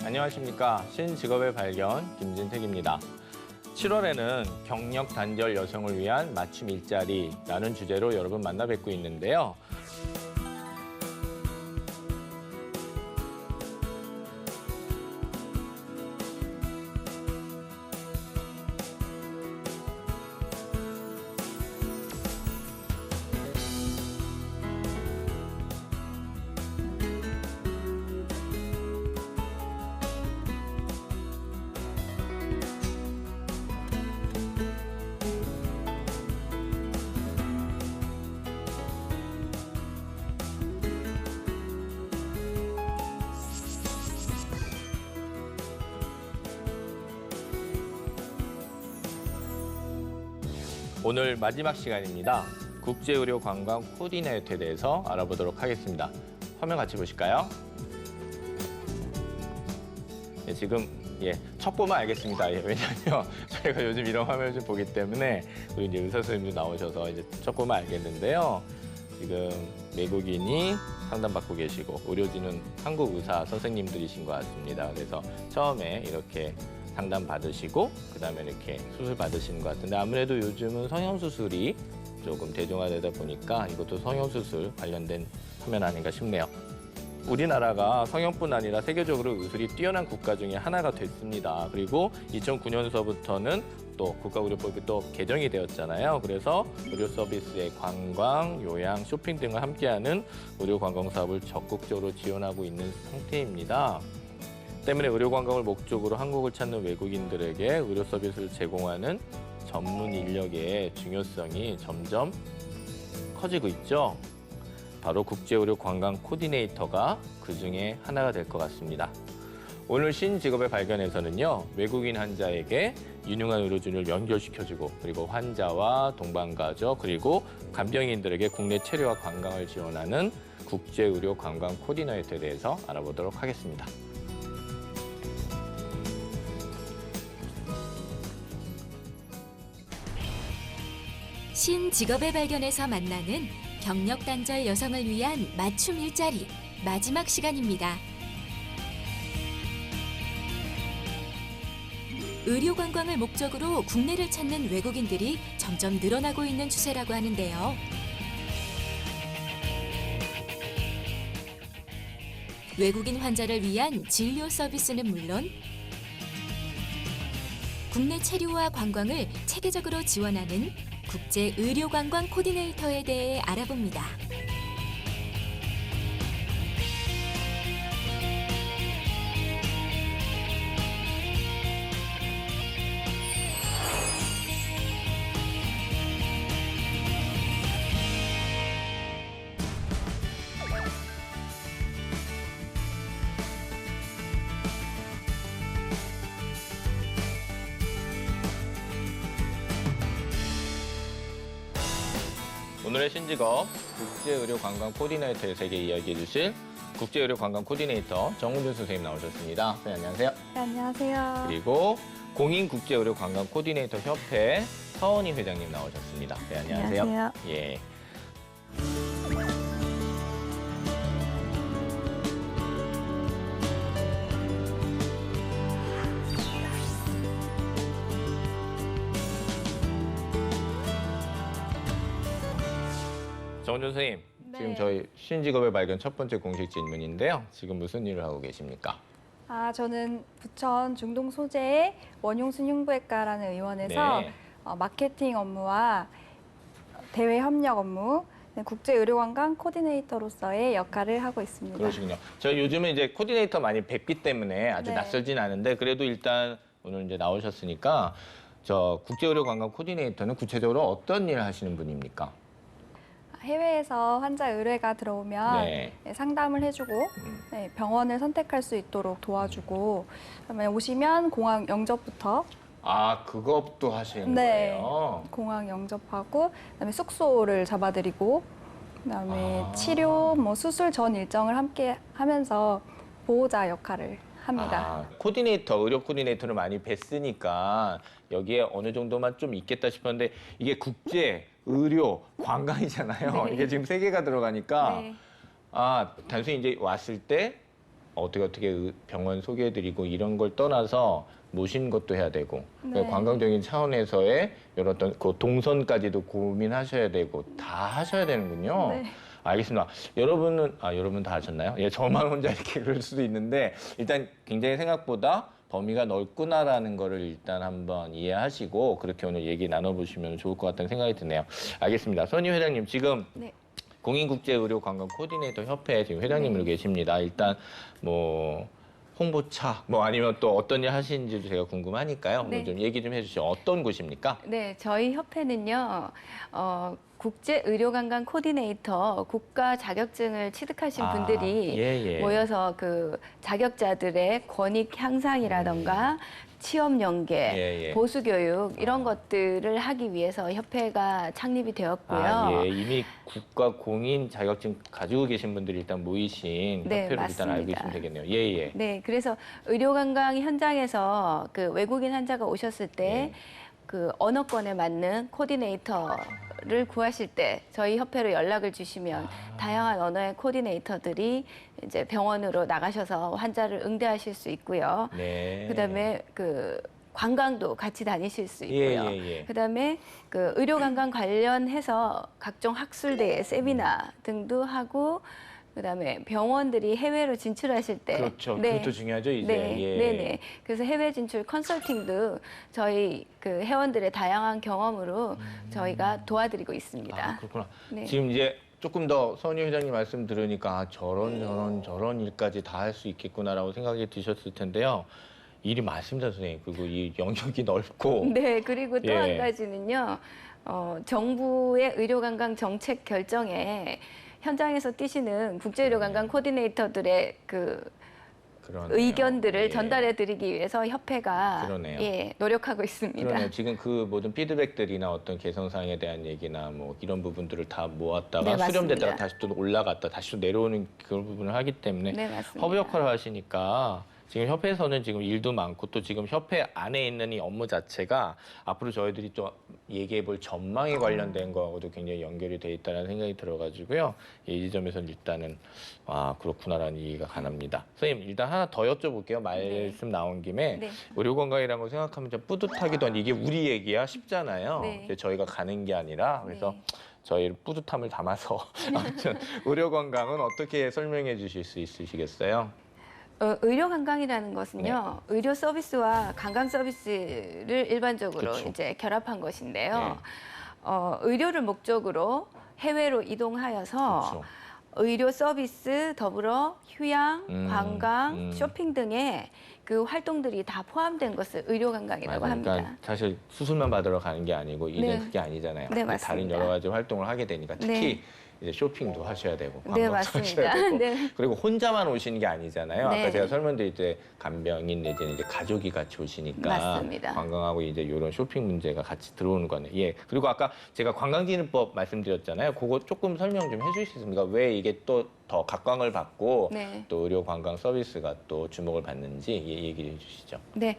안녕하십니까. 신직업의 발견 김진택입니다. 7월에는 경력 단절 여성을 위한 맞춤 일자리라는 주제로 여러분 만나 뵙고 있는데요. 오늘 마지막 시간입니다. 국제의료관광 코디네이터에 대해서 알아보도록 하겠습니다. 화면 같이 보실까요? 지금 첫 보면 알겠습니다. 왜냐하면 저희가 요즘 이런 화면을 좀 보기 때문에 우리 이제 의사 선생님도 나오셔서 이제 첫 보면 알겠는데요. 지금 외국인이 상담받고 계시고 의료진은 한국 의사 선생님들이신 것 같습니다. 그래서 처음에 이렇게 상담 받으시고 그다음에 이렇게 수술 받으시는 것 같은데 아무래도 요즘은 성형수술이 조금 대중화되다 보니까 이것도 성형수술 관련된 화면 아닌가 싶네요. 우리나라가 성형뿐 아니라 세계적으로 의술이 뛰어난 국가 중에 하나가 됐습니다. 그리고 2009년서부터는 또 국가의료법이 또 개정이 되었잖아요. 그래서 의료 서비스의 관광, 요양, 쇼핑 등을 함께하는 의료관광 사업을 적극적으로 지원하고 있는 상태입니다. 때문에 의료관광을 목적으로 한국을 찾는 외국인들에게 의료 서비스를 제공하는 전문 인력의 중요성이 점점 커지고 있죠. 바로 국제의료관광 코디네이터가 그중에 하나가 될 것 같습니다. 오늘 신직업의 발견에서는요. 외국인 환자에게 유능한 의료진을 연결시켜주고 그리고 환자와 동반가족 그리고 간병인들에게 국내 체류와 관광을 지원하는 국제의료관광 코디네이터에 대해서 알아보도록 하겠습니다. 신직업의 발견에서 만나는 경력 단절 여성을 위한 맞춤 일자리 마지막 시간입니다. 의료 관광을 목적으로 국내를 찾는 외국인들이 점점 늘어나고 있는 추세라고 하는데요. 외국인 환자를 위한 진료 서비스는 물론 국내 체류와 관광을 체계적으로 지원하는 국제의료관광 코디네이터에 대해 알아봅니다. 오늘의 신직업, 국제의료관광 코디네이터의 세계 이야기해 주실 국제의료관광 코디네이터 정훈준 선생님 나오셨습니다. 선생님 안녕하세요. 네, 안녕하세요. 그리고 공인국제의료관광 코디네이터 협회 서원희 회장님 나오셨습니다. 네, 안녕하세요. 안녕하세요. 예. 정훈준 선생님, 지금 저희 신직업의 발견 첫 번째 공식 질문인데요. 지금 무슨 일을 하고 계십니까? 저는 부천 중동 소재의 원용순 흉부외과라는 의원에서 네. 마케팅 업무와 대외 협력 업무, 국제의료관광 코디네이터로서의 역할을 하고 있습니다. 그러시군요. 저희 요즘에 이제 코디네이터 많이 뵙기 때문에 아주 네. 낯설진 않은데 그래도 일단 오늘 이제 나오셨으니까 저 국제의료관광 코디네이터는 구체적으로 어떤 일을 하시는 분입니까? 해외에서 환자 의뢰가 들어오면 네. 상담을 해주고 병원을 선택할 수 있도록 도와주고 그다음에 오시면 공항 영접부터 아, 그것도 하시는 네. 거예요? 공항 영접하고 그다음에 숙소를 잡아드리고 그다음에 치료, 수술 전 일정을 함께 하면서 보호자 역할을 합니다. 코디네이터, 의료 코디네이터를 많이 뵀으니까 여기에 어느 정도만 좀 있겠다 싶었는데 이게 국제, 의료, 관광이잖아요. 네. 이게 지금 세 개가 들어가니까 네. 단순히 이제 왔을 때 어떻게 병원 소개해드리고 이런 걸 떠나서 모신 것도 해야 되고 네. 관광적인 차원에서의 이런 어떤 그 동선까지도 고민하셔야 되고 다 하셔야 되는군요. 네. 알겠습니다. 여러분 다 하셨나요? 예, 저만 혼자 이렇게 그럴 수도 있는데 일단 굉장히 생각보다 범위가 넓구나라는 거를 일단 한번 이해하시고 그렇게 오늘 얘기 나눠보시면 좋을 것 같다는 생각이 드네요. 알겠습니다. 선희 회장님 지금 네. 공인국제의료관광 코디네이터 협회 지금 회장님으로 계십니다. 일단 뭐 홍보차 뭐 아니면 또 어떤 일 하시는지도 제가 궁금하니까요. 네. 오늘 좀 얘기 좀 해주시죠. 어떤 곳입니까? 네, 저희 협회는요, 국제의료관광 코디네이터 국가 자격증을 취득하신 분들이 예. 모여서 그 자격자들의 권익 향상이라던가 취업 연계, 예. 보수 교육 이런 것들을 하기 위해서 협회가 창립이 되었고요. 예. 이미 국가 공인 자격증 가지고 계신 분들이 일단 모이신 네, 협회로 일단 알고 맞습니다. 있으면 되겠네요. 예. 네, 그래서 의료관광 현장에서 그 외국인 환자가 오셨을 때 그 언어권에 맞는 코디네이터를 구하실 때 저희 협회로 연락을 주시면 다양한 언어의 코디네이터들이 이제 병원으로 나가셔서 환자를 응대하실 수 있고요. 네. 그다음에 그 관광도 같이 다니실 수 있고요. 예. 그다음에 그 의료관광 관련해서 각종 학술대, 세미나 등도 하고 그다음에 병원들이 해외로 진출하실 때 그렇죠. 네. 그것도 중요하죠, 이제. 예. 네네. 그래서 해외 진출 컨설팅도 저희 그 회원들의 다양한 경험으로 저희가 도와드리고 있습니다. 아, 그렇구나. 네. 지금 이제 조금 더 선희 회장님 말씀 들으니까 저런 일까지 다 할 수 있겠구나라고 생각이 드셨을 텐데요. 일이 많습니다, 선생님. 그리고 이 영역이 넓고. 네, 그리고 또 예. 한 가지는요, 정부의 의료관광 정책 결정에 현장에서 뛰시는 국제의료관광 코디네이터들의 그 그러네요. 의견들을 예. 전달해 드리기 위해서 협회가 그러네요. 예, 노력하고 있습니다. 그러네요. 지금 그 모든 피드백들이나 어떤 개선사항에 대한 얘기나 뭐 이런 부분들을 다 모았다가 네, 수렴됐다가 맞습니다. 다시 또 올라갔다 다시 또 내려오는 그런 부분을 하기 때문에 네, 맞습니다. 허브 역할을 하시니까 지금 협회에서는 지금 일도 많고 또 지금 협회 안에 있는 이 업무 자체가 앞으로 저희들이 또 얘기해 볼 전망에 관련된 거하고도 굉장히 연결이 돼 있다는 생각이 들어가지고요. 이 지점에서는 일단은 그렇구나라는 이해가 가납니다. 선생님 일단 하나 더 여쭤볼게요. 말씀 나온 김에 네. 의료건강이라는 걸 생각하면 좀 뿌듯하기도 한 이게 우리 얘기야 쉽잖아요. 네. 이제 저희가 가는 게 아니라 그래서 네. 저희 뿌듯함을 담아서 아무튼 의료건강은 어떻게 설명해 주실 수 있으시겠어요? 의료관광이라는 것은요, 의료 서비스와 관광 서비스를 일반적으로 그쵸. 이제 결합한 것인데요. 네. 의료를 목적으로 해외로 이동하여서 그렇죠. 의료 서비스 더불어 휴양, 관광, 쇼핑 등의 그 활동들이 다 포함된 것을 의료관광이라고 맞아요. 합니다. 그러니까 사실 수술만 받으러 가는 게 아니고 일은 네. 그게 아니잖아요. 네, 다른 맞습니다. 여러 가지 활동을 하게 되니까 특히 네. 이제 쇼핑도 하셔야 되고 네, 관광도 맞습니다. 하셔야 되고 네. 그리고 혼자만 오시는 게 아니잖아요. 아까 네. 제가 설명드릴 때 간병인 내지는 이제 가족이 같이 오시니까 맞습니다. 관광하고 이제 이런 쇼핑 문제가 같이 들어오는 거네. 예. 그리고 아까 제가 관광진흥법 말씀드렸잖아요. 그거 조금 설명 좀 해주실 수 있습니까? 왜 이게 또 더 각광을 받고 네. 또 의료 관광 서비스가 또 주목을 받는지 얘기를 해주시죠. 네,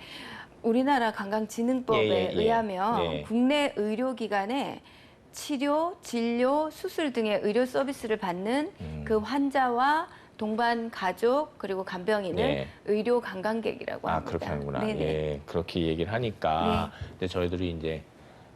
우리나라 관광진흥법에 예. 의하면 네. 국내 의료기관에 치료, 진료, 수술 등의 의료 서비스를 받는 그 환자와 동반 가족 그리고 간병인을 네. 의료 관광객이라고 합니다. 그렇게 하는구나. 네네. 예, 그렇게 얘기를 하니까. 근데 저희들이 이제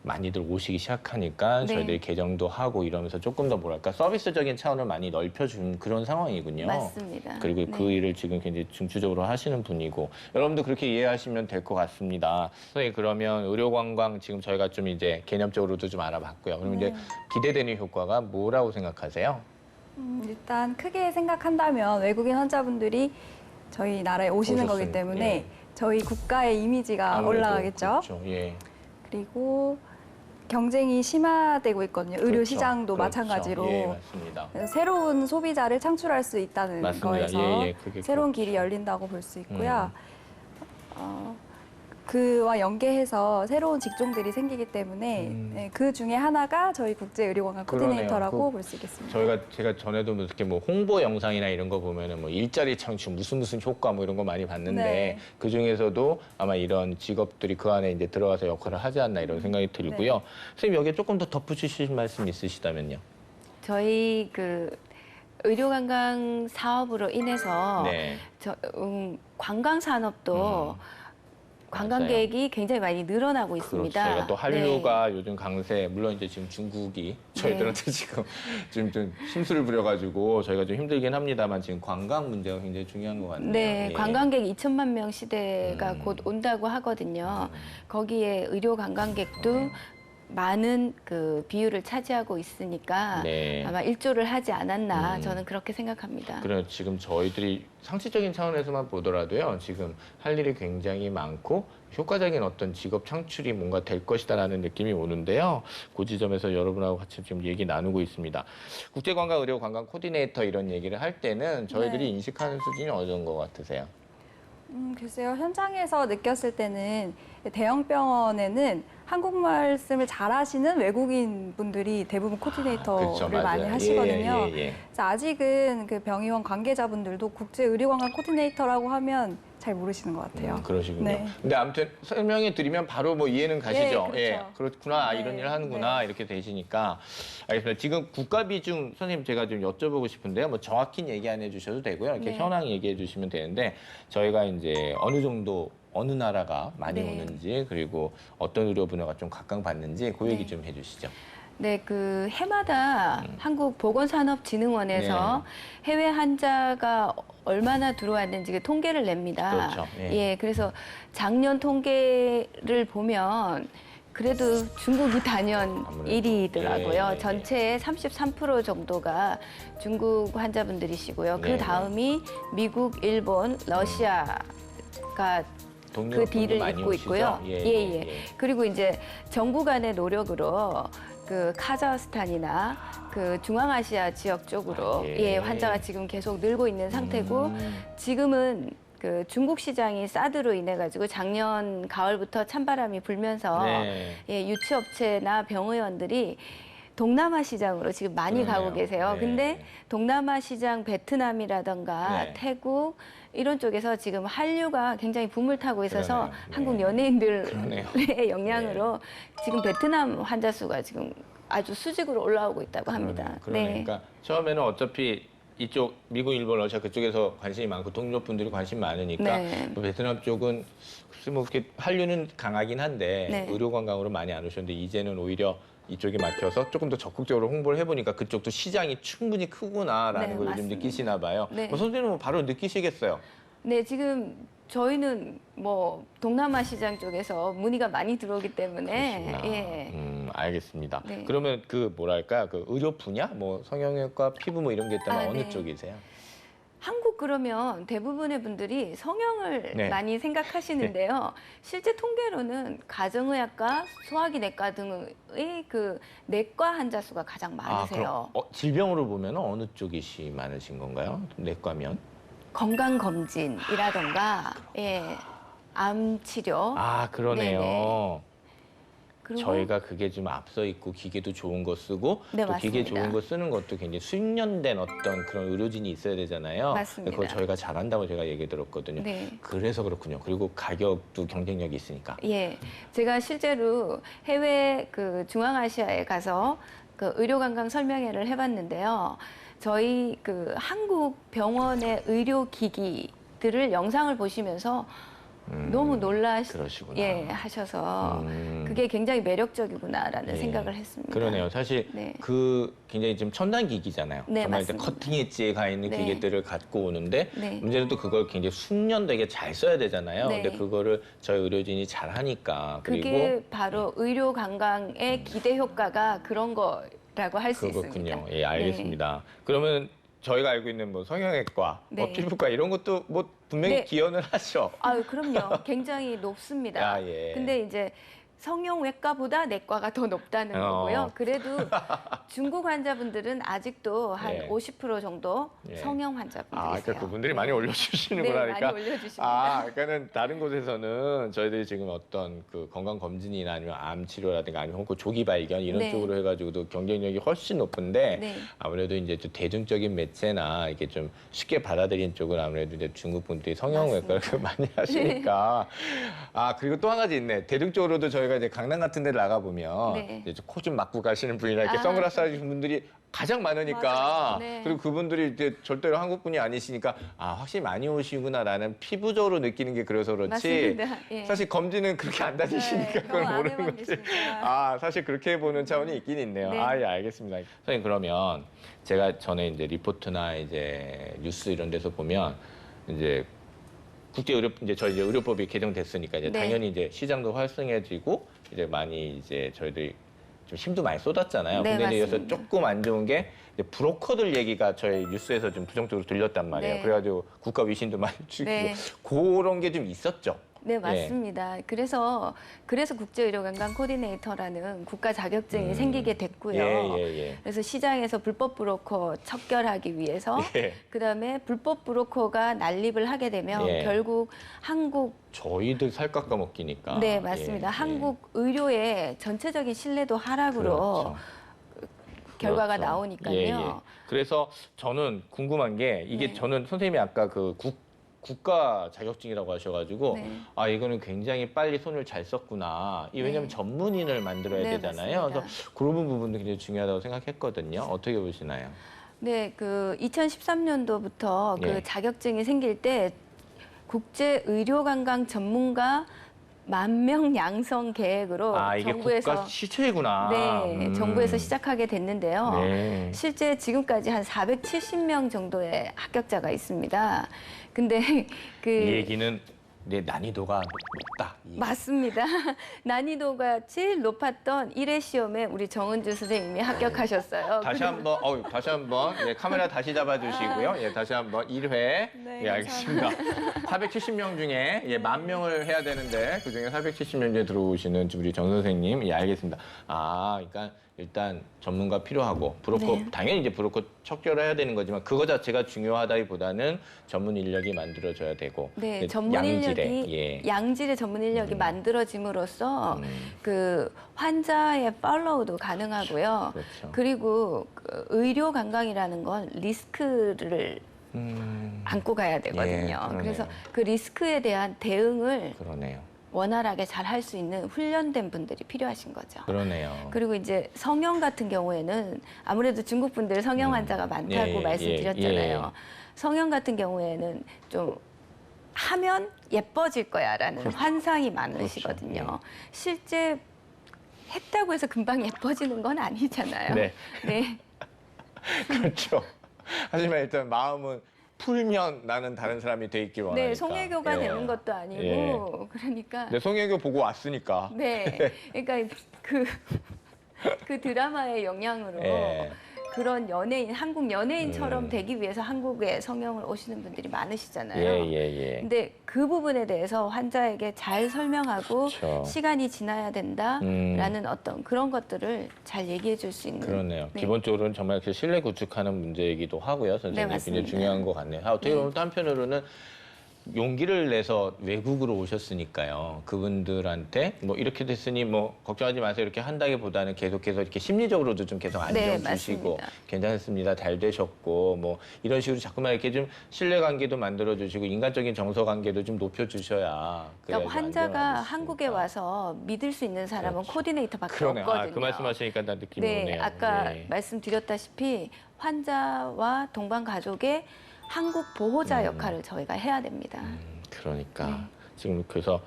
많이들 오시기 시작하니까 네. 저희들이 개정도 하고 이러면서 조금 더 뭐랄까 서비스적인 차원을 많이 넓혀준 그런 상황이군요. 맞습니다. 그리고 네. 그 일을 지금 굉장히 중추적으로 하시는 분이고 여러분도 그렇게 이해하시면 될 것 같습니다. 선생님 그러면 의료관광 지금 저희가 좀 이제 개념적으로도 좀 알아봤고요. 그럼 이제 기대되는 효과가 뭐라고 생각하세요? 일단 크게 생각한다면 외국인 환자분들이 저희 나라에 오시는 거기 오셨으니, 때문에 예. 저희 국가의 이미지가 아무래도 올라가겠죠. 그렇죠. 예. 그리고 경쟁이 심화되고 있거든요. 의료 그렇죠. 시장도 그렇죠. 마찬가지로. 예, 맞습니다. 그래서 새로운 소비자를 창출할 수 있다는 맞습니다. 거에서 예, 그게 새로운 그렇죠. 길이 열린다고 볼 수 있고요. 그와 연계해서 새로운 직종들이 생기기 때문에 네, 그 중에 하나가 저희 국제의료관광 그러네요. 코디네이터라고 그 볼 수 있겠습니다. 제가 전에도 뭐 이렇게 뭐 홍보 영상이나 이런 거 보면은 뭐 일자리 창출 무슨 효과 뭐 이런 거 많이 봤는데 네. 그 중에서도 아마 이런 직업들이 그 안에 이제 들어가서 역할을 하지 않나 이런 생각이 들고요. 선생님 여기에 조금 더 덧붙이실 말씀 있으시다면요. 저희 그 의료관광 사업으로 인해서 네. 관광 산업도 관광객이 굉장히 많이 늘어나고 있습니다. 그렇죠. 저희가 또 한류가 네. 요즘 강세, 물론 이제 지금 중국이 저희들한테 지금 좀 힘수를 부려가지고 저희가 좀 힘들긴 합니다만 지금 관광 문제가 굉장히 중요한 것 같네요. 네, 예. 관광객 2천만 명 시대가 곧 온다고 하거든요. 거기에 의료 관광객도 많은 그 비율을 차지하고 있으니까 네. 아마 일조를 하지 않았나 저는 그렇게 생각합니다. 그래 지금 저희들이 상식적인 차원에서만 보더라도요. 지금 할 일이 굉장히 많고 효과적인 어떤 직업 창출이 뭔가 될 것이다라는 느낌이 오는데요. 그 지점에서 여러분하고 같이 지금 얘기 나누고 있습니다. 국제관광의료관광 코디네이터 이런 얘기를 할 때는 저희들이 네. 인식하는 수준이 어느 정도 같으세요? 글쎄요. 현장에서 느꼈을 때는 대형 병원에는 한국 말씀을 잘하시는 외국인 분들이 대부분 코디네이터를 그렇죠, 많이 맞아요. 하시거든요. 예. 그래서 아직은 그 병의원 관계자분들도 국제의료관광 코디네이터라고 하면 잘 모르시는 것 같아요. 그러시군요. 네. 근데 아무튼 설명해 드리면 바로 뭐 이해는 가시죠. 예, 그렇죠. 그렇구나. 네, 이런 일을 하는구나. 이렇게 되시니까. 알겠습니다. 지금 국가 비중 선생님 제가 좀 여쭤보고 싶은데요. 뭐 정확히는 얘기 안 해주셔도 되고요. 이렇게 네. 현황 얘기해 주시면 되는데 저희가 이제 어느 정도 어느 나라가 많이 네. 오는지 그리고 어떤 의료 분야가 좀 각광받는지 그 얘기 네. 좀 해주시죠. 네, 그 해마다 한국보건산업진흥원에서 해외 환자가 얼마나 들어왔는지 그 통계를 냅니다. 그렇죠. 예. 그래서 작년 통계를 보면 그래도 중국이 단연 아무래도. 1위더라고요. 예. 전체의 33% 정도가 중국 환자분들이시고요. 네. 그 다음이 미국, 일본, 러시아가 동료 그 분들 뒤를 많이 잇고 오시죠? 있고요. 예. 그리고 이제 정부 간의 노력으로 그 카자흐스탄이나 그 중앙아시아 지역 쪽으로 예. 환자가 지금 계속 늘고 있는 상태고 지금은 그 중국 시장이 사드로 인해 가지고 작년 가을부터 찬바람이 불면서 네. 유치업체나 병의원들이 동남아 시장으로 지금 많이 그러네요. 가고 계세요. 네. 근데 동남아 시장 베트남이라던가 네. 태국 이런 쪽에서 지금 한류가 굉장히 붐을 타고 있어서 그러네요. 네. 한국 연예인들의 그러네요. 영향으로 지금 베트남 환자 수가 지금 아주 수직으로 올라오고 있다고 합니다. 그러니까 처음에는 어차피 이쪽 미국, 일본, 러시아 그쪽에서 관심이 많고 동료 분들이 관심이 많으니까 네. 또 베트남 쪽은 글쎄 뭐 이렇게 한류는 강하긴 한데 네. 의료 관광으로 많이 안 오셨는데 이제는 오히려 이쪽에 막혀서 조금 더 적극적으로 홍보를 해보니까 그쪽도 시장이 충분히 크구나라는 네, 걸 요즘 맞습니다. 느끼시나 봐요. 네. 뭐 선생님은 뭐 바로 느끼시겠어요. 네, 지금 저희는 뭐 동남아 시장 쪽에서 문의가 많이 들어오기 때문에 그러시구나. 알겠습니다. 네. 그러면 그 뭐랄까 그 의료 분야 뭐 성형외과, 피부 뭐 이런 게 있다면 어느 네. 쪽이세요? 한국 그러면 대부분의 분들이 성형을 네. 많이 생각하시는데요. 실제 통계로는 가정의학과, 소화기내과 등의 그 내과 환자 수가 가장 많으세요. 그럼 질병으로 보면 어느 쪽이 많으신 건가요? 내과면? 건강 검진이라던가 암 치료. 그러네요. 네네. 그리고 저희가 그게 좀 앞서 있고 기계도 좋은 거 쓰고 네, 또 기계 맞습니다. 좋은 거 쓰는 것도 굉장히 숙련된 어떤 그런 의료진이 있어야 되잖아요. 맞습니다. 그걸 저희가 잘한다고 제가 얘기 들었거든요. 네. 그래서 그렇군요. 그리고 가격도 경쟁력이 있으니까. 예, 제가 실제로 해외 그 중앙아시아에 가서 그 의료관광 설명회를 해봤는데요. 저희 그 한국 병원의 의료기기들을 영상을 보시면서 너무 그러시구나. 하셔서 그게 굉장히 매력적이구나라는 예. 생각을 했습니다. 그러네요. 사실 네. 그 굉장히 지금 첨단 기기잖아요. 네, 정말 이제 맞습니다. 커팅 엣지에 가 있는 네. 기계들을 갖고 오는데 네. 문제는 또 그걸 굉장히 숙련되게 잘 써야 되잖아요. 네. 근데 그거를 저희 의료진이 잘 하니까 그게 그리고 바로 의료 관광의 기대 효과가 그런 거라고 할 수 있습니다. 그렇군요. 예, 알겠습니다. 그러면 저희가 알고 있는 뭐 성형외과, 네. 피부과 이런 것도 뭐 분명히 네. 기여는 하죠. 아유, 그럼요. 굉장히 높습니다. 예. 근데 이제 성형외과보다 내과가 더 높다는 거고요. 그래도 중국 환자분들은 아직도 한 예. 50% 정도 예. 성형 환자분들이세요. 그러니까 그분들이 많이 올려주시는구나. 네, 그러니까. 많이 올려주십니다. 그러니까는 다른 곳에서는 저희들이 지금 어떤 그 건강 검진이나 아니면 암 치료라든가 아니면 혹은 조기 발견 이런 네. 쪽으로 해가지고도 경쟁력이 훨씬 높은데 네. 아무래도 이제 좀 대중적인 매체나 이게 좀 쉽게 받아들이는 쪽은 아무래도 이제 중국 분들이 성형외과를 많이 하시니까. 그리고 또 한 가지 있네. 대중적으로도 저희가 저희가 이제 강남 같은 데를 나가 보면 네. 코 좀 막고 가시는 분이나 이렇게 아. 선글라스 하시는 분들이 가장 많으니까 맞아요. 네. 그리고 그분들이 이제 절대로 한국 분이 아니시니까 아 확실히 많이 오시구나라는 피부적으로 느끼는 게 그래서 그렇지 맞습니다. 예. 사실 검진은 그렇게 안 다니시니까 네, 그걸 병원 모르는 안에만 거지. 계시니까. 아 사실 그렇게 보는 차원이 있긴 있네요. 네. 아 예 알겠습니다. 선생님 그러면 제가 전에 이제 리포트나 이제 뉴스 이런 데서 보면 이제 국제의료 이제 저희 이제 의료법이 개정됐으니까 이제 네. 당연히 이제 시장도 활성해지고 이제 많이 이제 저희들이 좀 힘도 많이 쏟았잖아요. 네, 근데 여기서 맞습니다. 조금 안 좋은 게 이제 브로커들 얘기가 저희 뉴스에서 좀 부정적으로 들렸단 말이에요. 네. 그래가지고 국가 위신도 많이 죽이고 네. 그런 게 좀 있었죠. 네, 맞습니다. 그래서 국제의료관광 코디네이터라는 국가 자격증이 생기게 됐고요. 예. 그래서 시장에서 불법 브로커 척결하기 위해서 예. 그다음에 불법 브로커가 난립을 하게 되면 예. 결국 한국 저희들 살 깎아먹기니까. 네, 맞습니다. 한국 의료의 전체적인 신뢰도 하락으로 그렇죠. 결과가 그렇죠. 나오니까요. 예. 그래서 저는 궁금한 게 이게 네. 저는 선생님이 아까 그 국가 자격증이라고 하셔가지고 네. 아 이거는 굉장히 빨리 손을 잘 썼구나. 이 왜냐하면 네. 전문인을 만들어야 네, 되잖아요. 맞습니다. 그래서 그런 부분도 굉장히 중요하다고 생각했거든요. 어떻게 보시나요? 네, 그 2013년도부터 예. 그 자격증이 생길 때 국제의료관광 전문가 10,000명 양성 계획으로 아 이게 국가 시체구나. 네, 정부에서 시작하게 됐는데요. 네. 실제 지금까지 한 470명 정도의 합격자가 있습니다. 근데 그 이 얘기는 내 난이도가 높다. 맞습니다. 난이도가 제일 높았던 1회 시험에 우리 정은주 선생님이 합격하셨어요. 다시 한번, 예, 카메라 다시 잡아주시고요. 예, 다시 한번 1회. 네, 예, 알겠습니다. 470명 중에 예, 10,000명을 해야 되는데 그 중에 470명 중에 들어오시는 우리 정 선생님, 예, 알겠습니다. 아, 그러니까 일단 전문가 필요하고 브로커 네. 당연히 이제 브로커 척결을 해야 되는 거지만 그거 자체가 중요하다기보다는 전문 인력이 만들어져야 되고 네, 이제 전문 양질의, 인력이 예. 양질의 전문 인력이 만들어짐으로써 그 환자의 팔로우도 가능하고요. 그렇죠. 그리고 그 의료 관광이라는 건 리스크를 안고 가야 되거든요. 예, 그러네요. 그래서 그 리스크에 대한 대응을 그러네요. 원활하게 잘 할 수 있는 훈련된 분들이 필요하신 거죠. 그러네요. 그리고 이제 성형 같은 경우에는 아무래도 중국 분들 성형 환자가 많다고 예, 말씀드렸잖아요. 예. 성형 같은 경우에는 좀 하면 예뻐질 거야라는 그렇죠. 환상이 많으시거든요. 그렇죠. 실제 했다고 해서 금방 예뻐지는 건 아니잖아요. 네. 네. 그렇죠. 하지만 일단 마음은 풀면 나는 다른 사람이 돼 있길 원하니까. 네, 송혜교가 예. 되는 것도 아니고 그러니까 네, 송혜교 보고 왔으니까. 네, 그러니까 그 드라마의 영향으로 예. 그런 연예인, 한국 연예인처럼 되기 위해서 한국에 성형을 오시는 분들이 많으시잖아요. 예. 근데 그 부분에 대해서 환자에게 잘 설명하고 그렇죠. 시간이 지나야 된다라는 어떤 그런 것들을 잘 얘기해 줄 수 있는. 그러네요. 네. 기본적으로는 정말 그 신뢰 구축하는 문제이기도 하고요. 선생님 네, 맞습니다. 굉장히 중요한 것 같네요. 어떻게 보면 또 한편으로는 용기를 내서 외국으로 오셨으니까요. 그분들한테 뭐 이렇게 됐으니 뭐 걱정하지 마세요 이렇게 한다기보다는 계속해서 이렇게 심리적으로도 좀 계속 네, 안정 주시고 맞습니다. 괜찮습니다 잘 되셨고 뭐 이런 식으로 자꾸만 이렇게 좀 신뢰 관계도 만들어 주시고 인간적인 정서 관계도 좀 높여 주셔야 그러니까 환자가 한국에 와서 믿을 수 있는 사람은 그렇죠. 코디네이터밖에 그러네요. 없거든요. 아, 그 말씀하시니까 나 느낌이 네, 오네요. 아까 예. 말씀드렸다시피 환자와 동반 가족의 한국 보호자 역할을 저희가 해야 됩니다. 그러니까 지금 그래서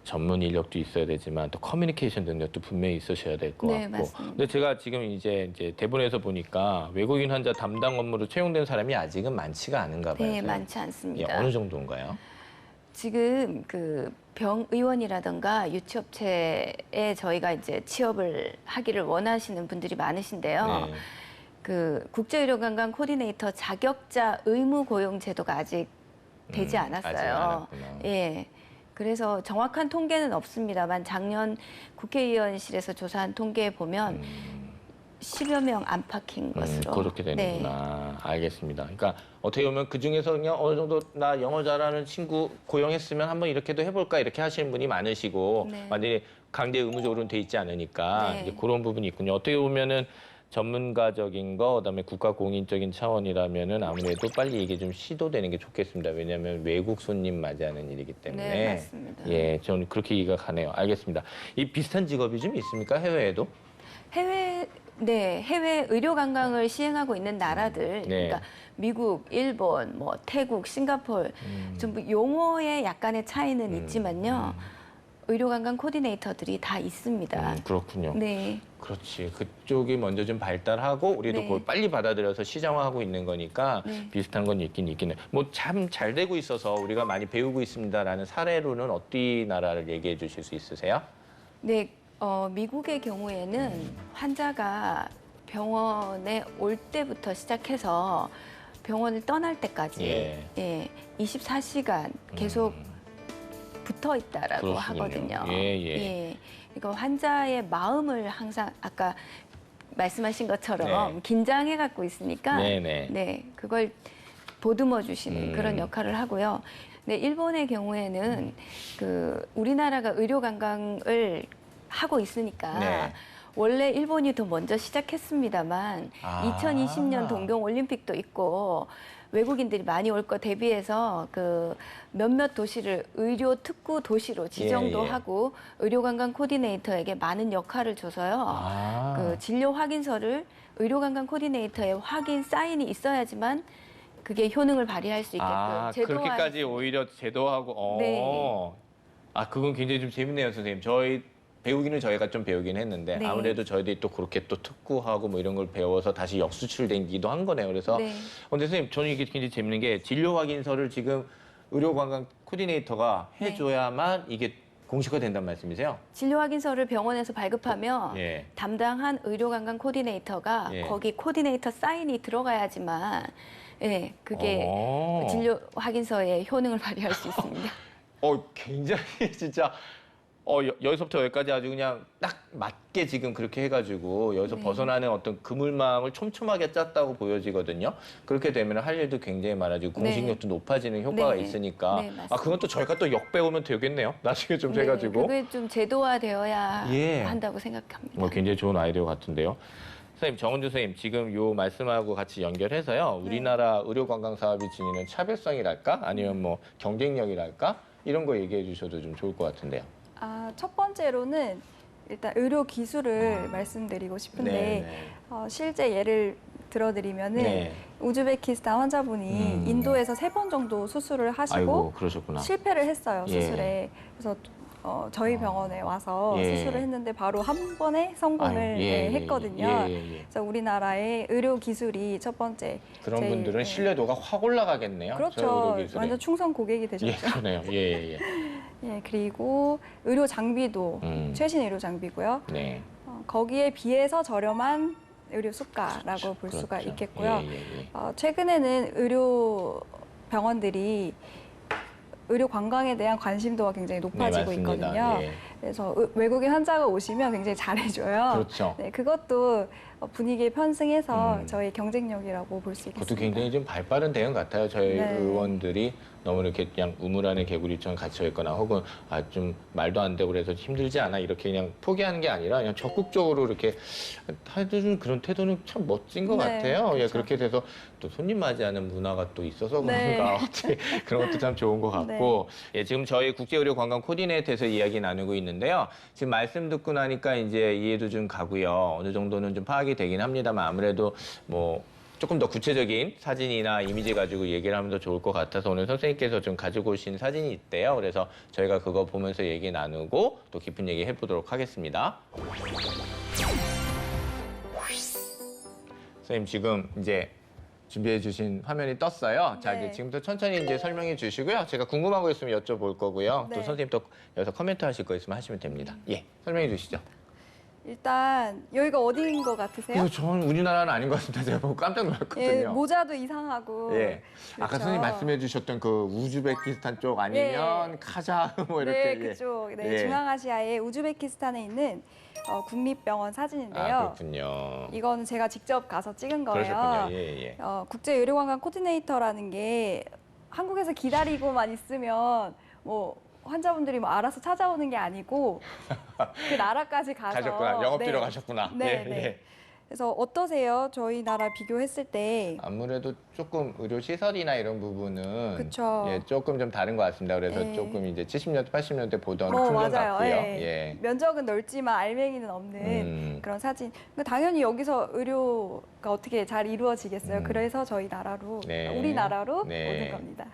전문 인력도 있어야 되지만 또 커뮤니케이션 능력도 분명히 있으셔야 될 것 네, 같고. 맞습니다. 근데 제가 지금 이제 대본에서 보니까 외국인 환자 담당 업무로 채용된 사람이 아직은 많지가 않은가 봐요. 네, 선생님. 많지 예, 않습니다. 어느 정도인가요? 지금 그 병의원이라든가 유치업체에 저희가 이제 취업을 하기를 원하시는 분들이 많으신데요. 네. 그 국제의료관광 코디네이터 자격자 의무 고용 제도가 아직 되지 아직 않았어요. 않았구나. 예. 그래서 정확한 통계는 없습니다만 작년 국회의원실에서 조사한 통계에 보면 10여 명 안팎인 것으로. 그렇게 되는구나. 알겠습니다. 그러니까 어떻게 보면 그 중에서 그냥 어느 정도 나 영어 잘하는 친구 고용했으면 한번 이렇게도 해볼까 이렇게 하시는 분이 많으시고 네. 완전히 강제 의무적으로는 돼 있지 않으니까 네. 이제 그런 부분이 있군요. 어떻게 보면은 전문가적인 거, 그다음에 국가 공인적인 차원이라면은 아무래도 빨리 이게 좀 시도되는 게 좋겠습니다. 왜냐하면 외국 손님 맞이하는 일이기 때문에. 네, 맞습니다. 예, 저는 그렇게 이해가 가네요. 알겠습니다. 이 비슷한 직업이 좀 있습니까? 해외에도? 해외 의료 관광을 시행하고 있는 나라들, 네. 그러니까 미국, 일본, 뭐 태국, 싱가포르, 전부 용어에 약간의 차이는 있지만요. 의료 관광 코디네이터들이 다 있습니다. 그렇군요. 네. 그렇지. 그쪽이 먼저 좀 발달하고 우리도 네. 그걸 빨리 받아들여서 시장화하고 있는 거니까 네. 비슷한 건 있긴 있겠네요. 뭐 참 잘 되고 있어서 우리가 많이 배우고 있습니다라는 사례로는 어디 나라를 얘기해 주실 수 있으세요? 네, 미국의 경우에는 환자가 병원에 올 때부터 시작해서 병원을 떠날 때까지 예. 24시간 계속 붙어 있다라고 그렇군요. 하거든요. 예. 그러니까 환자의 마음을 항상 아까 말씀하신 것처럼 네. 긴장해 갖고 있으니까 네네. 그걸 보듬어 주시는 그런 역할을 하고요. 네, 일본의 경우에는 그 우리나라가 의료 관광을 하고 있으니까 네. 원래 일본이 더 먼저 시작했습니다만 2020년 동경 올림픽도 있고 외국인들이 많이 올 거 대비해서 그 몇몇 도시를 의료 특구 도시로 지정도 예. 하고 의료 관광 코디네이터에게 많은 역할을 줘서요. 그 진료 확인서를 의료 관광 코디네이터의 확인 사인이 있어야지만 그게 효능을 발휘할 수 있게끔 제도화. 그렇게까지 오히려 제도하고. 네. 그건 굉장히 좀 재밌네요, 선생님. 저희 배우기는 저희가 좀 배우긴 했는데 네. 아무래도 저희들이 또 그렇게 또 특구하고 뭐 이런 걸 배워서 다시 역수출되기도 한 거네요. 그래서 네. 근데 선생님 저는 이게 굉장히 재밌는 게 진료 확인서를 지금 의료관광 코디네이터가 네. 해줘야만 이게 공식화 된다는 말씀이세요? 진료 확인서를 병원에서 발급하면 예. 담당한 의료 관광 코디네이터가 예. 거기 코디네이터 사인이 들어가야지만 그게 어. 진료 확인서의 효능을 발휘할 수 있습니다. 굉장히 진짜 여기서부터 여기까지 아주 그냥 딱 맞게 지금 그렇게 해가지고 여기서 네. 벗어나는 어떤 그물망을 촘촘하게 짰다고 보여지거든요. 그렇게 되면 할 일도 굉장히 많아지고 네. 공식력도 높아지는 효과가 네. 있으니까 네, 맞습니다. 그건 또 저희가 또 역배우면 되겠네요. 나중에 좀 해가지고 그게 좀 제도화되어야 예. 한다고 생각합니다. 굉장히 좋은 아이디어 같은데요. 선생님, 정은주 선생님, 지금 요 말씀하고 같이 연결해서요. 우리나라 의료관광 사업이 지니는 차별성이랄까? 아니면 뭐 경쟁력이랄까? 이런 거 얘기해 주셔도 좀 좋을 것 같은데요. 첫 번째로는 일단 의료 기술을 말씀드리고 싶은데 네. 실제 예를 들어드리면은 네. 우즈베키스탄 환자분이 인도에서 3번 정도 수술을 하시고 아이고, 그러셨구나. 실패를 했어요, 예. 수술에. 그래서 저희 병원에 와서 예. 수술을 했는데 바로 한 번에 성공을 했거든요. 예. 그래서 우리나라의 의료 기술이 첫 번째. 그런 제일, 분들은 신뢰도가 확 올라가겠네요. 저희 그렇죠. 의료기술에. 완전 충성 고객이 되셨죠. 예, 그러네요. 예. 예, 그리고 의료 장비도 최신 의료 장비고요. 네. 거기에 비해서 저렴한 의료 수가라고 볼 수가 그렇죠. 있겠고요. 예. 최근에는 의료 병원들이 의료 관광에 대한 관심도가 굉장히 높아지고 네, 맞습니다. 있거든요. 예. 그래서 외국인 환자가 오시면 굉장히 잘해줘요. 그렇죠. 네, 그것도 분위기에 편승해서 저희 경쟁력이라고 볼 수 있겠습니다. 그것도 굉장히 좀 발빠른 대응 같아요. 저희 네. 의원들이 너무 이렇게 그냥 우물 안에 개구리처럼 갇혀 있거나 혹은 좀 말도 안 되고 그래서 힘들지 않아 이렇게 그냥 포기하는 게 아니라 그냥 적극적으로 이렇게 해주는 그런 태도는 참 멋진 것 네, 같아요. 예, 그렇죠. 그렇게 돼서 또 손님 맞이하는 문화가 또 있어서 네. 그런가 어떻게 그런 것도 참 좋은 것 같고 예, 지금 저희 국제의료관광 코디네이터에서 이야기 나누고 있는데요. 지금 말씀 듣고 나니까 이제 이해도 좀 가고요. 어느 정도는 좀 파악이 되긴 합니다만 아무래도 뭐 조금 더 구체적인 사진이나 이미지 가지고 얘기를 하면 더 좋을 것 같아서 오늘 선생님께서 좀 가지고 오신 사진이 있대요. 그래서 저희가 그거 보면서 얘기 나누고 또 깊은 얘기 해보도록 하겠습니다. 선생님 지금 이제 준비해 주신 화면이 떴어요. 자, 네. 이제 지금부터 천천히 이제 설명해 주시고요. 제가 궁금한 거 있으면 여쭤볼 거고요. 또 네. 선생님 또 여기서 코멘트 하실 거 있으면 하시면 됩니다. 예, 설명해 주시죠. 일단 여기가 어디인 것 같으세요? 그래서 저는 우리나라는 아닌 것 같습니다. 제가 보고 깜짝 놀랐거든요. 예, 모자도 이상하고. 예. 아까 그렇죠. 선생님 말씀해 주셨던 그 우즈베키스탄 쪽 아니면 카자흐 뭐 이렇게. 네, 그쪽. 네, 예. 중앙아시아의 우즈베키스탄에 있는 국립병원 사진인데요. 그렇군요. 이거는 제가 직접 가서 찍은 거예요. 그러셨군요. 예. 국제의료관광 코디네이터라는 게 한국에서 기다리고만 있으면 뭐 환자분들이 뭐 알아서 찾아오는 게 아니고 그 나라까지 가서 가셨구나. 영업비로 가셨구나. 네, 예, 네. 예. 그래서 어떠세요? 저희 나라 비교했을 때. 아무래도 조금 의료 시설이나 이런 부분은 그쵸. 예, 조금 좀 다른 것 같습니다. 그래서 네. 조금 이제 70년대, 80년대 보던 풍경 맞아요. 같고요. 예. 예. 면적은 넓지만 알맹이는 없는 그런 사진. 그러니까 당연히 여기서 의료가 어떻게 잘 이루어지겠어요. 그래서 저희 나라로, 네. 우리나라로 네. 오는 겁니다.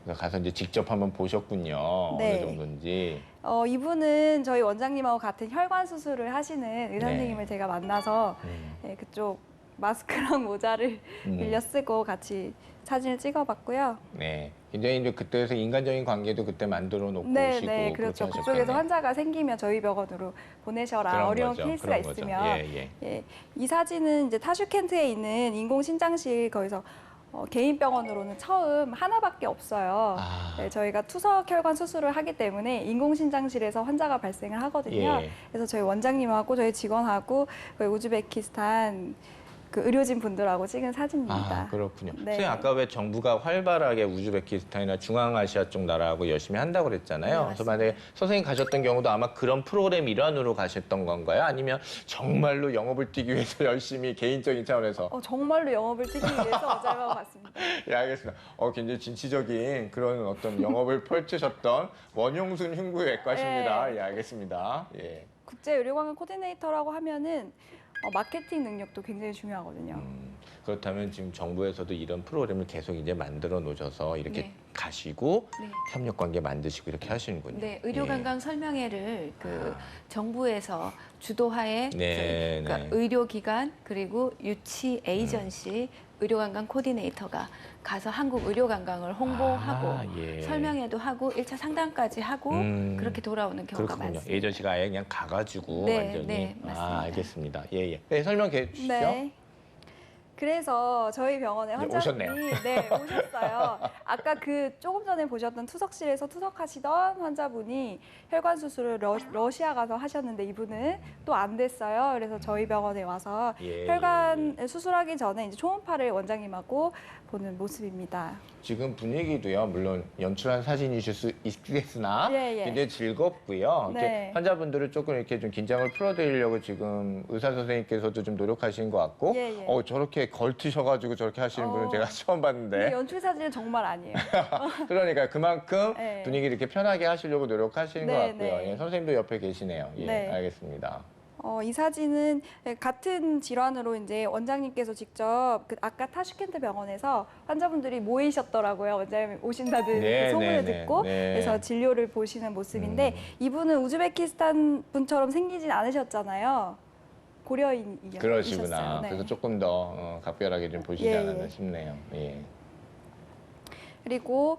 그래서 가서 이제 직접 한번 보셨군요. 네. 어느 정도인지. 이분은 저희 원장님하고 같은 혈관 수술을 하시는 의사 네. 선생님을 제가 만나서 예, 그쪽 마스크랑 모자를 빌려 쓰고 같이 사진을 찍어봤고요. 네. 굉장히 이제 그때에서 인간적인 관계도 그때 만들어 놓고 네, 오시고 네, 그렇죠. 그렇게 그쪽에서 하셨겠네요. 환자가 생기면 저희 병원으로 보내셔라. 그런 어려운 거죠, 케이스가 그런 거죠. 있으면. 예, 예. 예, 이 사진은 이제 타슈켄트에 있는 인공신장실 거기서 개인 병원으로는 처음 하나밖에 없어요. 아. 네, 저희가 투석 혈관 수술을 하기 때문에 인공신장실에서 환자가 발생을 하거든요. 예. 그래서 저희 원장님하고 저희 직원하고 거기 우즈베키스탄 그 의료진 분들하고 찍은 사진입니다. 아, 그렇군요. 네. 선생님 아까 왜 정부가 활발하게 우즈베키스탄이나 중앙아시아 쪽 나라하고 열심히 한다고 그랬잖아요. 네, 그래서 만약에 선생님 가셨던 경우도 아마 그런 프로그램 일환으로 가셨던 건가요? 아니면 정말로 영업을 뛰기 위해서 열심히 개인적인 차원에서? 정말로 영업을 뛰기 위해서 어잘만 봤습니다. 예, 알겠습니다. 굉장히 진취적인 그런 어떤 영업을 펼치셨던 원용순 흉부외과십니다. 예, 알겠습니다. 예. 국제 의료관광 코디네이터라고 하면은 마케팅 능력도 굉장히 중요하거든요. 그렇다면 지금 정부에서도 이런 프로그램을 계속 이제 만들어 놓으셔서 이렇게 네. 가시고 네. 협력 관계 만드시고 이렇게 하시는군요. 네, 의료관광 설명회를 그 정부에서 주도하에 네, 그러니까 네. 의료기관 그리고 유치 에이전시 의료관광 코디네이터가 가서 한국 의료관광을 홍보하고 아, 예. 설명회도 하고 1차 상담까지 하고 그렇게 돌아오는 경우가 그렇군요. 많습니다. 에이전시가 아예 그냥 가가지고 네, 완전히. 네, 맞습니다. 알겠습니다. 예, 예. 네, 설명해 주시죠. 네. 그래서 저희 병원에 네, 환자분이 오셨네요. 오셨어요. 아까 그 조금 전에 보셨던 투석실에서 투석하시던 환자분이 혈관 수술을 러시아 가서 하셨는데 이분은 또 안 됐어요. 그래서 저희 병원에 와서 예, 혈관 수술하기 전에 이제 초음파를 원장님하고 보는 모습입니다. 지금 분위기도요, 물론 연출한 사진이실 수 있겠으나 예, 예. 굉장히 즐겁고요. 이렇게 네. 환자분들을 조금 이렇게 좀 긴장을 풀어드리려고 지금 의사 선생님께서도 좀 노력하신 것 같고, 예, 예. 저렇게 걸치셔가지고 저렇게 하시는 분은 제가 처음 근데 봤는데. 연출 사진은 정말 아니에요. 그러니까 그만큼 네. 분위기를 이렇게 편하게 하시려고 노력하시는 네, 것 같고요. 네. 예, 선생님도 옆에 계시네요. 예, 네. 알겠습니다. 이 사진은 같은 질환으로 이제 원장님께서 직접 아까 타슈켄트 병원에서 환자분들이 모이셨더라고요. 원장님 오신다는 네, 그 소문을 네, 듣고 네. 그래서 진료를 보시는 모습인데 이분은 우즈베키스탄 분처럼 생기진 않으셨잖아요. 고려인이셨어요. 그러시구나. 네. 그래서 조금 더 각별하게 좀 보시지 예, 않았나 예. 싶네요. 예. 그리고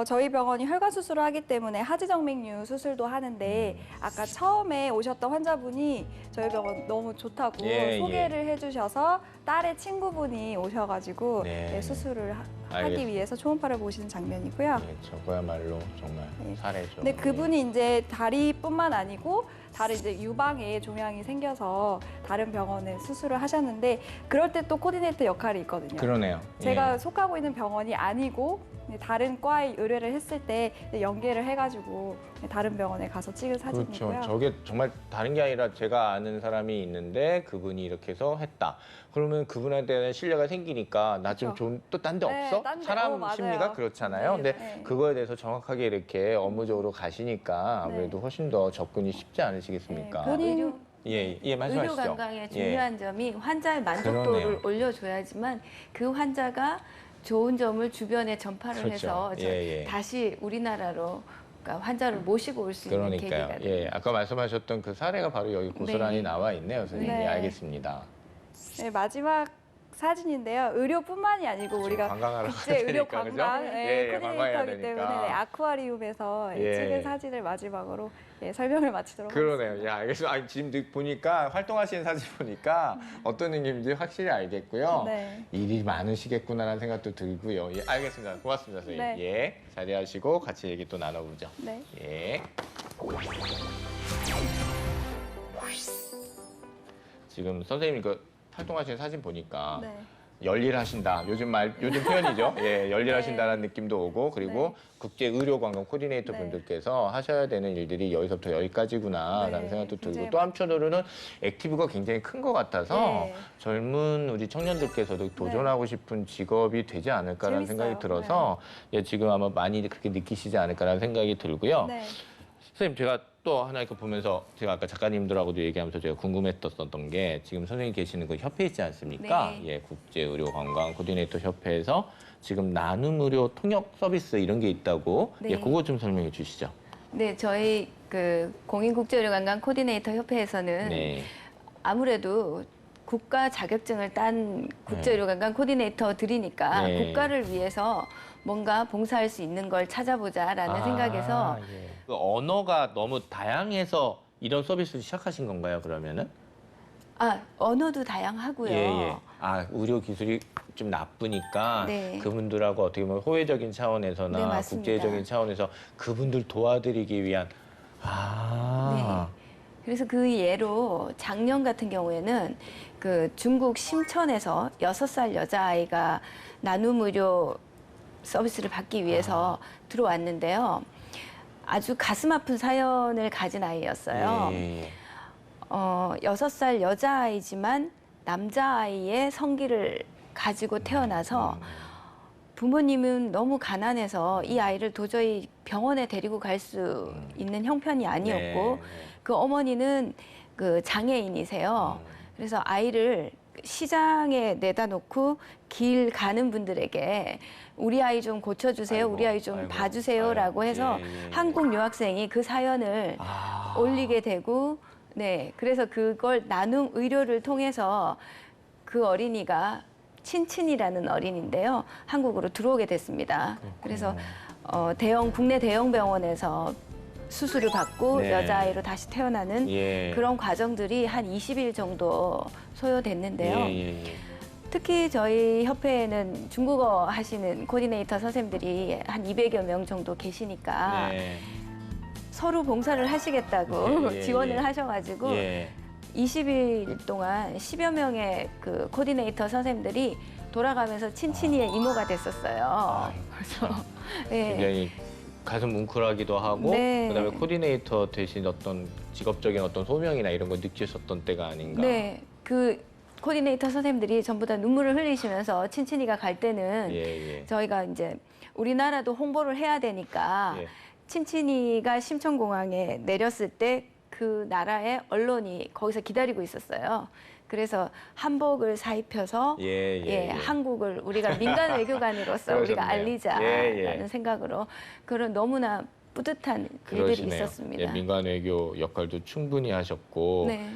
저희 병원이 혈관 수술을 하기 때문에 하지정맥류 수술도 하는데 아까 처음에 오셨던 환자분이 저희 병원 너무 좋다고 예, 소개를 해주셔서 딸의 친구분이 오셔가지고 네. 수술을 하기 알겠습니다. 위해서 초음파를 보시는 장면이고요. 예, 저거야말로 정말 예. 사례죠. 근데 그분이 이제 다리뿐만 아니고 다른 이제 유방에 종양이 생겨서 다른 병원에 수술을 하셨는데 그럴 때 또 코디네이터 역할이 있거든요. 그러네요. 제가 예. 속하고 있는 병원이 아니고 다른 과에 의뢰를 했을 때 연계를 해가지고 다른 병원에 가서 찍은 사진이고요. 그렇죠. 저게 정말 다른 게 아니라 제가 아는 사람이 있는데 그분이 이렇게 해서 했다. 그러면 그분에 대한 신뢰가 생기니까 나 좀 그렇죠. 또 딴 데 네, 없어? 딴 데, 사람 맞아요. 심리가 그렇잖아요. 네, 근데 네. 그거에 대해서 정확하게 이렇게 업무적으로 가시니까 아무래도 네. 훨씬 더 접근이 쉽지 않으시겠습니까? 네, 본인- 의료, 예, 예, 의료 말씀하시죠. 관광의 예. 중요한 점이 환자의 만족도를 그러네요. 올려줘야지만 그 환자가 좋은 점을 주변에 전파를 그렇죠. 해서 예, 예. 다시 우리나라로 그러니까 환자를 모시고 올 수 있는 그러니까요. 계기가 예, 아까 말씀하셨던 그 사례가 바로 여기 고스란히 네. 나와 있네요, 선생님. 네. 예, 알겠습니다. 네, 마지막 사진인데요. 의료뿐만이 아니고 우리가 관광하러 국제 가야 의료 되니까, 그죠? 관광 예, 예, 관광해야 코디네이터이기 때문에 되니까. 아쿠아리움에서 예. 찍은 사진을 마지막으로 설명을 마치도록 그러네요. 하겠습니다. 예, 알겠습니다. 아니, 지금 보니까 활동하시는 사진 보니까 어떤 느낌인지 확실히 알겠고요. 네. 일이 많으시겠구나라는 생각도 들고요. 예, 알겠습니다. 고맙습니다, 선생님. 네. 예, 자리하시고 같이 얘기 또 나눠보죠. 네. 예. 지금 선생님 그 활동하시는 사진 보니까 네. 열일하신다. 요즘 표현이죠. 예, 열일하신다는 느낌도 오고 그리고 국제 의료 관광 코디네이터 분들께서 하셔야 되는 일들이 여기서부터 여기까지구나라는 네, 생각도 들고 굉장히 또 한편으로는 액티브가 굉장히 큰 것 같아서 네. 젊은 우리 청년들께서도 도전하고 싶은 직업이 되지 않을까라는 재밌어요. 생각이 들어서 예, 지금 아마 많이 그렇게 느끼시지 않을까라는 생각이 들고요. 네. 선생님 제가 또 하나 이렇게 보면서 제가 아까 작가님들하고도 얘기하면서 제가 궁금했었던 게 지금 선생님 계시는 그 협회 있지 않습니까? 네. 예, 국제의료관광 코디네이터 협회에서 지금 나눔 의료 통역 서비스 이런 게 있다고 네. 예, 그거 좀 설명해 주시죠. 네, 저희 그 공인국제의료관광 코디네이터 협회에서는 네. 아무래도 국가 자격증을 딴 국제의료관광 코디네이터들이니까 네. 국가를 위해서 뭔가 봉사할 수 있는 걸 찾아보자라는 생각에서 예. 그 언어가 너무 다양해서 이런 서비스를 시작하신 건가요, 그러면은? 언어도 다양하고요. 예, 예. 의료 기술이 좀 나쁘니까 네. 그분들하고 어떻게 보면 호혜적인 차원에서나 네, 맞습니다. 국제적인 차원에서 그분들 도와드리기 위한 그래서 그 예로 작년 같은 경우에는 그 중국 심천에서 6살 여자아이가 나눔 의료 서비스를 받기 위해서 들어왔는데요. 아주 가슴 아픈 사연을 가진 아이였어요. 예, 예. 6살 여자아이지만 남자아이의 성기를 가지고 태어나서 부모님은 너무 가난해서 이 아이를 도저히 병원에 데리고 갈 수 있는 형편이 아니었고 네. 그 어머니는 그 장애인이세요. 그래서 아이를 시장에 내다 놓고 길 가는 분들에게 우리 아이 좀 고쳐주세요, 아이고, 우리 아이 좀 아이고, 봐주세요라고 아이고, 해서 예, 예, 예. 한국 유학생이 그 사연을 올리게 되고 네, 그래서 그걸 나눔 의료를 통해서 그 어린이가 친친이라는 어린인데요, 한국으로 들어오게 됐습니다. 그래서 국내 대형 병원에서 수술을 받고 네. 여자아이로 다시 태어나는 예. 그런 과정들이 한 20일 정도 소요됐는데요. 예, 예, 예. 특히 저희 협회에는 중국어 하시는 코디네이터 선생님들이 한 200여 명 정도 계시니까 네. 서로 봉사를 하시겠다고 예, 예, 지원을 예. 하셔가지고 예. 20일 동안 10여 명의 그 코디네이터 선생님들이 돌아가면서 친친이의 이모가 됐었어요. 그래서 예. 굉장히 가슴 뭉클하기도 하고 네. 그다음에 코디네이터 대신 어떤 직업적인 어떤 소명이나 이런 거 느끼셨던 때가 아닌가. 네, 그 코디네이터 선생님들이 전부 다 눈물을 흘리시면서 친친이가 갈 때는 예, 예. 저희가 이제 우리나라도 홍보를 해야 되니까 예. 친친이가 심천공항에 내렸을 때 그 나라의 언론이 거기서 기다리고 있었어요. 그래서 한복을 사입혀서 한국을 우리가 민간 외교관으로서 우리가 그러셨네요. 알리자라는 생각으로 그런 너무나 뿌듯한 일들이 그러시네요. 있었습니다. 예, 민간 외교 역할도 충분히 하셨고 네,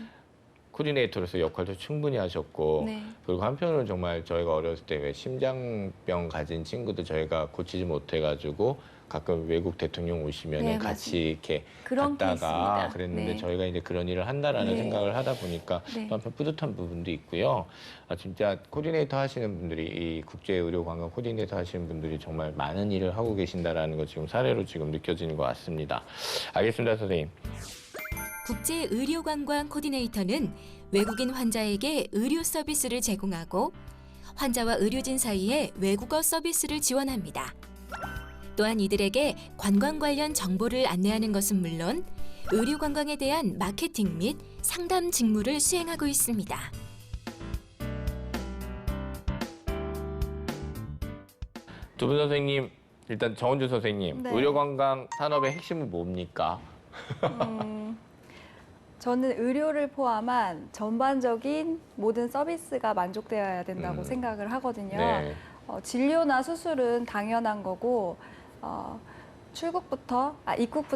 코디네이터로서 역할도 충분히 하셨고 네. 그리고 한편으로는 정말 저희가 어렸을 때 왜 심장병 가진 친구들 저희가 고치지 못해가지고 가끔 외국 대통령 오시면 네, 같이 이렇게 그런 갔다가 케이스입니다. 그랬는데 네. 저희가 이제 그런 일을 한다라는 네. 생각을 하다 보니까 네. 또 한편 뿌듯한 부분도 있고요. 진짜 코디네이터 하시는 분들이 이 국제의료관광 코디네이터 하시는 분들이 정말 많은 일을 하고 계신다라는 거 지금 사례로 지금 느껴지는 것 같습니다. 알겠습니다, 선생님. 국제의료관광 코디네이터는 외국인 환자에게 의료 서비스를 제공하고 환자와 의료진 사이에 외국어 서비스를 지원합니다. 또한 이들에게 관광 관련 정보를 안내하는 것은 물론 의료 관광에 대한 마케팅 및 상담 직무를 수행하고 있습니다. 두 분 선생님, 일단 정은주 선생님, 네. 의료관광 산업의 핵심은 뭡니까? 저는 의료를 포함한 전반적인 모든 서비스가 만족되어야 된다고 음. 생각을 하거든요. 네. 진료나 수술은 당연한 거고 입국부터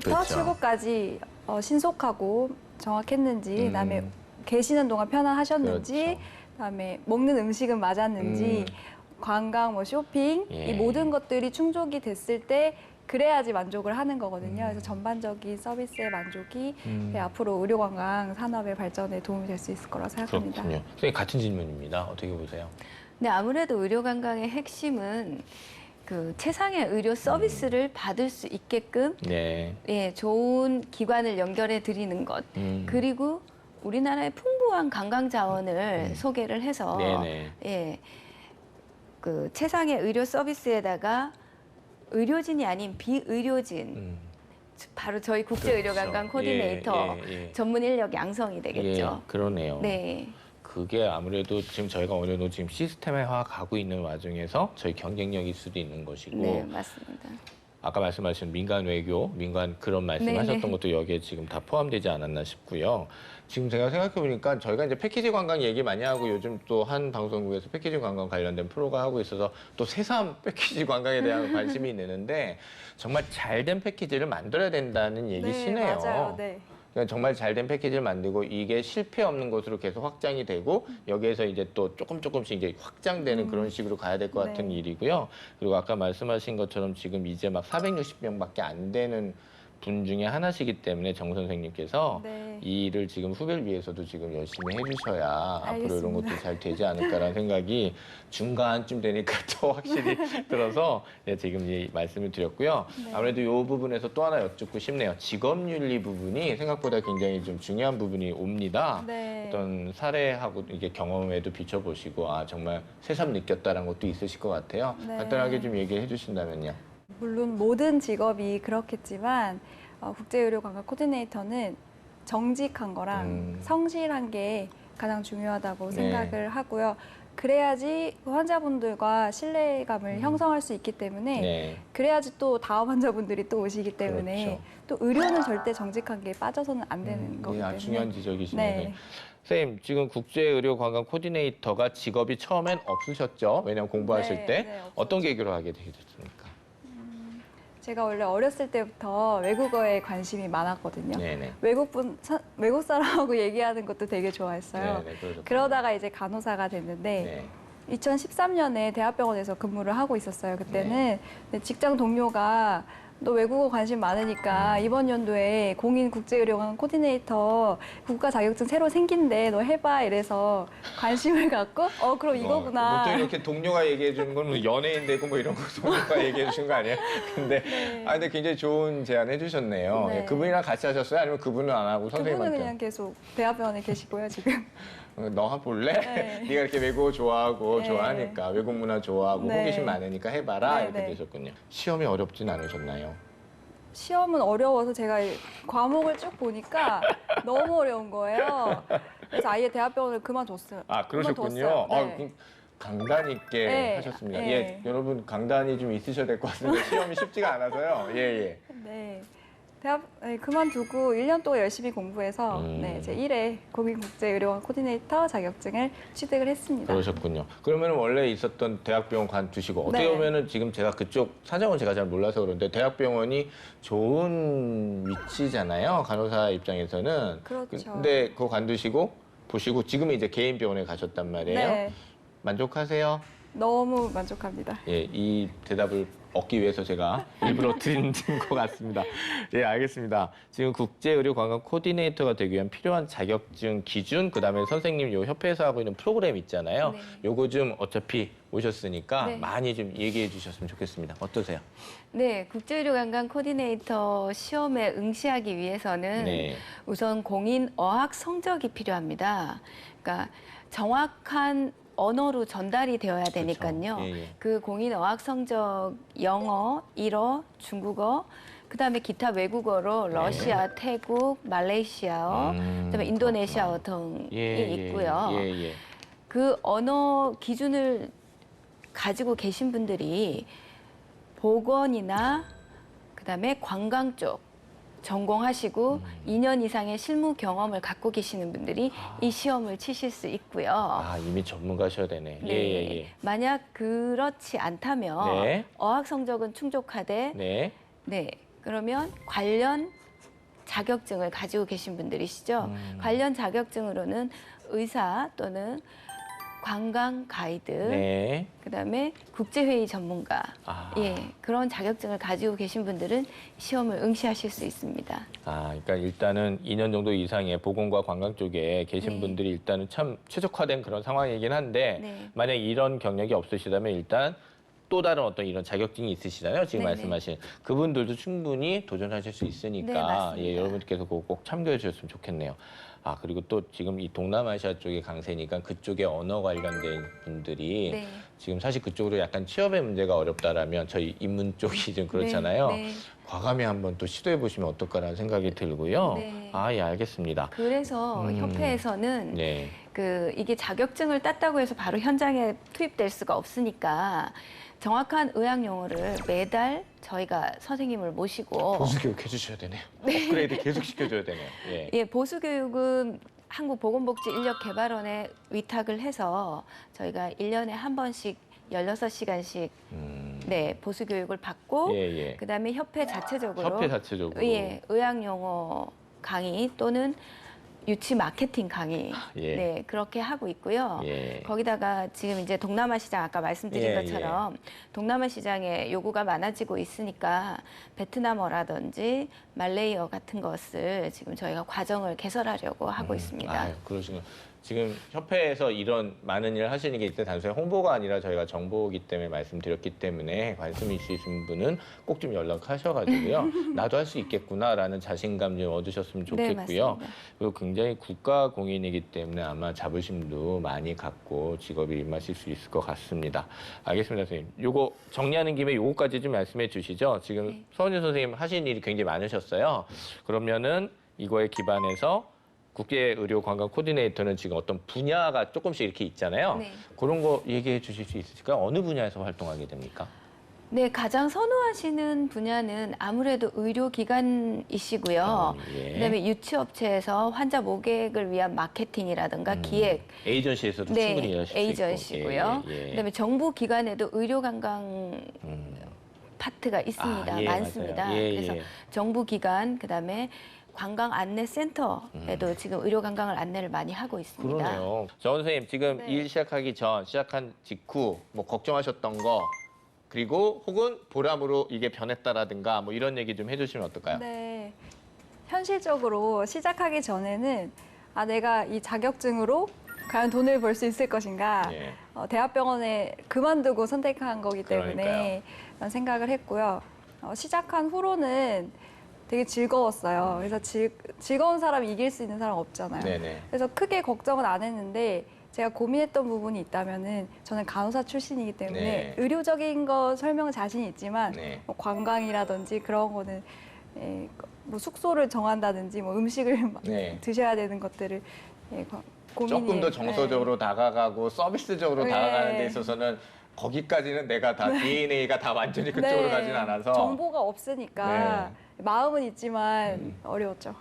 그렇죠. 출국까지 신속하고 정확했는지, 그다음에 음. 계시는 동안 편안하셨는지, 그렇죠. 그다음에 먹는 음식은 맞았는지, 관광, 쇼핑 예. 이 모든 것들이 충족이 됐을 때 그래야지 만족을 하는 거거든요. 그래서 전반적인 서비스의 만족이 앞으로 의료관광 산업의 발전에 도움이 될 수 있을 거라 생각합니다. 그렇군요. 선생님 같은 질문입니다. 어떻게 보세요? 근데 아무래도 의료관광의 핵심은 그 최상의 의료 서비스를 받을 수 있게끔 네. 좋은 기관을 연결해 드리는 것. 그리고 우리나라의 풍부한 관광 자원을 소개를 해서 네네. 그 최상의 의료 서비스에다가 의료진이 아닌 비의료진, 바로 저희 국제의료관광 그렇죠. 코디네이터 예. 전문 인력 양성이 되겠죠. 예, 그러네요. 네. 그게 아무래도 지금 저희가 어느 정도 지금 시스템화 가고 있는 와중에서 저희 경쟁력일 수도 있는 것이고 네, 맞습니다. 아까 말씀하신 민간 외교, 민간 그런 말씀하셨던 네네. 것도 여기에 지금 다 포함되지 않았나 싶고요. 지금 제가 생각해 보니까 저희가 이제 패키지 관광 얘기 많이 하고 요즘 또 한 방송국에서 패키지 관광 관련된 프로가 하고 있어서 또 새삼 패키지 관광에 대한 관심이 있는데 정말 잘된 패키지를 만들어야 된다는 얘기시네요. 맞아요. 네. 그러니까 정말 잘된 패키지를 만들고 이게 실패 없는 것으로 계속 확장이 되고 여기에서 이제 또 조금씩 이제 확장되는 그런 식으로 가야 될 것 같은 네. 일이고요. 그리고 아까 말씀하신 것처럼 지금 이제 막 460명밖에 안 되는 분 중에 하나시기 때문에 정 선생님께서 네. 이 일을 지금 후배를 위해서도 지금 열심히 해주셔야 앞으로 이런 알겠습니다. 것도 잘 되지 않을까라는 생각이 중간쯤 되니까 또 확실히 들어서 네, 지금 이 말씀을 드렸고요. 네. 아무래도 이 부분에서 또 하나 여쭙고 싶네요. 직업윤리 부분이 생각보다 굉장히 좀 중요한 부분이 옵니다. 네. 어떤 사례하고 이게 경험에도 비춰보시고 아 정말 새삼 느꼈다는 것도 있으실 것 같아요. 네. 간단하게 좀 얘기해 주신다면요. 물론 모든 직업이 그렇겠지만 국제의료관광 코디네이터는 정직한 거랑 성실한 게 가장 중요하다고 네. 생각을 하고요. 그래야지 그 환자분들과 신뢰감을 형성할 수 있기 때문에 네. 그래야지 또 다음 환자분들이 또 오시기 때문에 그렇죠. 또 의료는 절대 정직한 게 빠져서는 안 되는 거기 예, 때문에 아주 중요한 지적이시네요. 네. 선생님, 지금 국제의료관광 코디네이터가 직업이 처음엔 없으셨죠? 왜냐하면 공부하실 네, 때 네, 없었죠. 어떤 계기로 하게 되셨습니까? 제가 원래 어렸을 때부터 외국어에 관심이 많았거든요. 네네. 외국 사람하고 얘기하는 것도 되게 좋아했어요. 네네, 그러셨군요. 그러다가 이제 간호사가 됐는데 네. 2013년에 대학병원에서 근무를 하고 있었어요. 그때는 근데 직장 동료가 너 외국어 관심 많으니까 이번 연도에 공인 국제의료관 코디네이터 국가 자격증 새로 생긴대. 너 해봐. 이래서 관심을 갖고 그럼 이거구나. 보통 이렇게 동료가 얘기해 주는 건 연예인 되고 뭐 이런 거 동료가 얘기해 주신 거 아니에요? 근데 근데 굉장히 좋은 제안 해주셨네요. 네. 예, 그분이랑 같이 하셨어요? 아니면 그분은 안 하고 그분은 선생님한테? 그냥 계속 대학병원에 계시고요, 지금. 너 해볼래? 네. 네가 이렇게 외국어 좋아하고 네. 좋아하니까 외국 문화 좋아하고 네. 호기심 많으니까 해봐라 네, 이렇게 네. 되셨군요. 시험이 어렵진 않으셨나요? 시험은 어려워서 제가 이 과목을 쭉 보니까 너무 어려운 거예요. 그래서 아예 대학병원을 그만뒀어요. 아 그러셨군요. 그만뒀어요. 네. 그럼 강단 있게 네. 하셨습니다. 네. 예, 여러분 강단이 좀 있으셔야 될 것 같습니다. 시험이 쉽지가 않아서요. 예. 네. 그만두고 1년 동안 열심히 공부해서 제 1회 공인국제의료관 코디네이터 자격증을 취득을 했습니다. 그러셨군요. 그러면 원래 있었던 대학병원 관두시고 어떻게 네. 보면은 지금 제가 그쪽 사정은 제가 잘 몰라서 그런데 대학병원이 좋은 위치잖아요. 간호사 입장에서는. 그렇죠. 근데 그거 관두시고 보시고 지금은 이제 개인 병원에 가셨단 말이에요. 네. 만족하세요? 너무 만족합니다. 예, 이 대답을 얻기 위해서 제가 일부러 드린 것 같습니다. 예, 알겠습니다. 지금 국제의료관광 코디네이터가 되기 위한 필요한 자격증 기준, 그다음에 선생님 요 협회에서 하고 있는 프로그램 있잖아요. 네. 요거 좀 어차피 오셨으니까 네. 많이 좀 얘기해 주셨으면 좋겠습니다. 어떠세요? 네, 국제의료관광 코디네이터 시험에 응시하기 위해서는 네. 우선 공인 어학 성적이 필요합니다. 그러니까 정확한 언어로 전달이 되어야 되니까요. 예. 그 공인 어학 성적 영어, 일어, 중국어, 그다음에 기타 외국어로 러시아, 태국, 말레이시아어, 그다음에 인도네시아어 등이 있고요. 예. 그 언어 기준을 가지고 계신 분들이 보건이나 그다음에 관광 쪽 전공하시고 2년 이상의 실무 경험을 갖고 계시는 분들이 이 시험을 치실 수 있고요. 아, 이미 전문가셔야 되네. 네. 예. 만약 그렇지 않다면 네. 어학 성적은 충족하되 네. 그러면 관련 자격증을 가지고 계신 분들이시죠. 관련 자격증으로는 의사 또는 관광 가이드, 네. 그다음에 국제회의 전문가, 아. 그런 자격증을 가지고 계신 분들은 시험을 응시하실 수 있습니다. 아, 그러니까 일단은 2년 정도 이상의 보건과 관광 쪽에 계신 네. 분들이 일단은 참 최적화된 그런 상황이긴 한데 네. 만약 이런 경력이 없으시다면 일단 또 다른 어떤 이런 자격증이 있으시잖아요. 지금 네네. 말씀하신 그분들도 충분히 도전하실 수 있으니까 네, 맞습니다. 예, 여러분께서 그거 꼭 참고해 주셨으면 좋겠네요. 아, 그리고 또 지금 이 동남아시아 쪽이 강세니까 그쪽에 언어 관련된 분들이 네. 지금 사실 그쪽으로 약간 취업의 문제가 어렵다라면 저희 인문 쪽이 좀 그렇잖아요. 네, 네. 과감히 한번 또 시도해 보시면 어떨까라는 생각이 들고요. 네. 아, 예, 알겠습니다. 그래서 협회에서는 네. 이게 자격증을 땄다고 해서 바로 현장에 투입될 수가 없으니까 정확한 의학 용어를 매달 저희가 선생님을 모시고 보수 교육 해주셔야 되네요. 업그레이드 계속 시켜줘야 되네요. 예. 예, 보수 교육은 한국보건복지인력개발원에 위탁을 해서 저희가 1년에 한 번씩 16시간씩 네, 보수 교육을 받고 예, 예. 그다음에 협회 자체적으로 협회 자체적으로. 예, 의학 용어 강의 또는 유치 마케팅 강의 예. 네, 그렇게 하고 있고요. 예. 거기다가 지금 이제 동남아 시장 아까 말씀드린 예, 것처럼 동남아 시장에 요구가 많아지고 있으니까 베트남어라든지 말레이어 같은 것을 지금 저희가 과정을 개설하려고 하고 있습니다. 아유, 그러시군요. 지금 협회에서 이런 많은 일을 하시는 게 일단 단순히 홍보가 아니라 저희가 정보이기 때문에 말씀드렸기 때문에 관심 있으신 분은 꼭 좀 연락하셔가지고요. 나도 할 수 있겠구나라는 자신감 좀 얻으셨으면 네, 좋겠고요. 맞습니다. 그리고 굉장히 국가 공인이기 때문에 아마 자부심도 많이 갖고 직업에 임하실 수 있을 것 같습니다. 알겠습니다, 선생님. 요거 정리하는 김에 요거까지 좀 말씀해 주시죠. 지금 네. 서은유 선생님 하신 일이 굉장히 많으셨어요. 그러면은 이거에 기반해서 국제의료관광 코디네이터는 지금 어떤 분야가 조금씩 이렇게 있잖아요. 네. 그런 거 얘기해 주실 수 있으실까요? 어느 분야에서 활동하게 됩니까? 네, 가장 선호하시는 분야는 아무래도 의료기관이시고요. 예. 그다음에 유치업체에서 환자 모객을 위한 마케팅이라든가 기획, 에이전시에서도 네, 충분히 하실 수 있고. 에이전시고요. 예, 예. 그다음에 정부 기관에도 의료관광 파트가 있습니다. 아, 예, 많습니다. 맞아요. 예, 그래서 예. 정부 기관 그다음에 관광 안내 센터에도 지금 의료 관광을 안내를 많이 하고 있습니다. 그러네요. 정 선생님 지금 네. 일 시작하기 전, 시작한 직후 뭐 걱정하셨던 거 그리고 혹은 보람으로 이게 변했다라든가 뭐 이런 얘기 좀 해주시면 어떨까요? 네. 현실적으로 시작하기 전에는 내가 이 자격증으로 과연 돈을 벌 수 있을 것인가. 예. 대학병원에 그만두고 선택한 거기 때문에 그러니까요. 라는 생각을 했고요. 시작한 후로는 되게 즐거웠어요. 그래서 즐거운 사람이 이길 수 있는 사람 없잖아요. 네네. 그래서 크게 걱정은 안 했는데 제가 고민했던 부분이 있다면은 저는 간호사 출신이기 때문에 네. 의료적인 거 설명은 자신이 있지만 네. 뭐 관광이라든지 그런 거는 뭐 숙소를 정한다든지 뭐 음식을 네. 드셔야 되는 것들을 고민이 조금 더 정서적으로 다가가고 서비스적으로 네. 다가가는 데 있어서는 거기까지는 내가 다 DNA가 다 완전히 그쪽으로 가진 않아서. 정보가 없으니까 마음은 있지만 어려웠죠.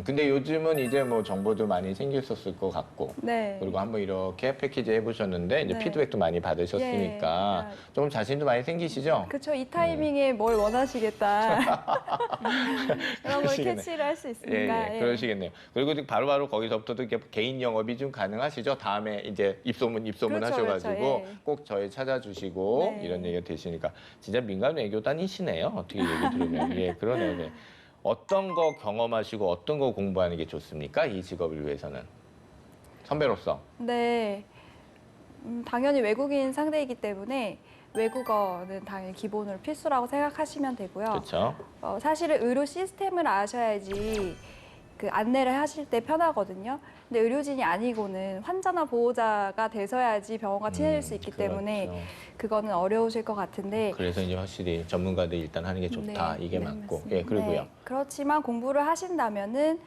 근데 요즘은 이제 뭐 정보도 많이 생겼었을 것 같고. 네. 그리고 한번 이렇게 패키지 해보셨는데 이제 네. 피드백도 많이 받으셨으니까 조금 자신도 많이 생기시죠? 그렇죠. 이 타이밍에 뭘 원하시겠다. 그런 걸 그러시겠네. 캐치를 할 수 예, 있으니까. 예, 그러시겠네요. 그리고 지금 바로바로 거기서부터도 이렇게 개인 영업이 좀 가능하시죠? 다음에 이제 입소문 그렇죠, 하셔가지고 그렇죠, 예. 꼭 저희 찾아주시고 네. 이런 얘기가 되시니까 진짜 민간 외교단이시네요. 어떻게 얘기 들으면. 예, 그러네요. 네. 어떤 거 경험하시고 어떤 거 공부하는 게 좋습니까? 이 직업을 위해서는. 선배로서. 네. 당연히 외국인 상대이기 때문에 외국어는 당연히 기본으로 필수라고 생각하시면 되고요. 그렇죠? 사실은 의료 시스템을 아셔야지 그 안내를 하실 때 편하거든요. 근데 의료진이 아니고는 환자나 보호자가 되셔야지 병원과 친해질 수 있기 때문에 그렇죠. 그거는 어려우실 것 같은데 그래서 이제 확실히 전문가들 일단 하는 게 좋다. 네, 이게 네, 맞고. 맞습니다. 예, 그리고요. 네, 그렇지만 공부를 하신다면은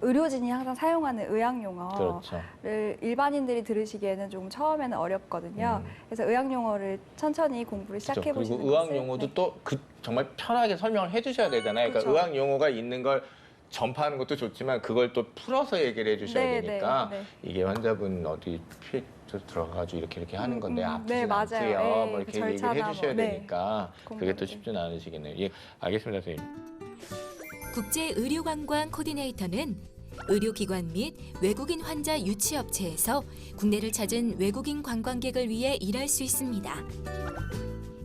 의료진이 항상 사용하는 의학 용어를 그렇죠. 일반인들이 들으시기에는 좀 처음에는 어렵거든요. 그래서 의학 용어를 천천히 공부를 시작해 그렇죠. 보시는 그리고 의학 것을, 용어도 네. 또 정말 편하게 설명을 해주셔야 되잖아요. 그러니까 그렇죠. 의학 용어가 있는 걸 전파하는 것도 좋지만 그걸 또 풀어서 얘기를 해주셔야 네, 되니까 네, 네. 이게 환자분 어디 피 들어가가지고 이렇게 하는 건데 아프진 네, 맞아요. 않고요. 네, 뭐 이렇게 그 얘기를 절차나 해주셔야 뭐, 네. 되니까 그게 또 공부하기. 쉽지는 않으시겠네요. 예, 알겠습니다, 선생님. 국제의료관광 코디네이터는 의료기관 및 외국인 환자 유치업체에서 국내를 찾은 외국인 관광객을 위해 일할 수 있습니다.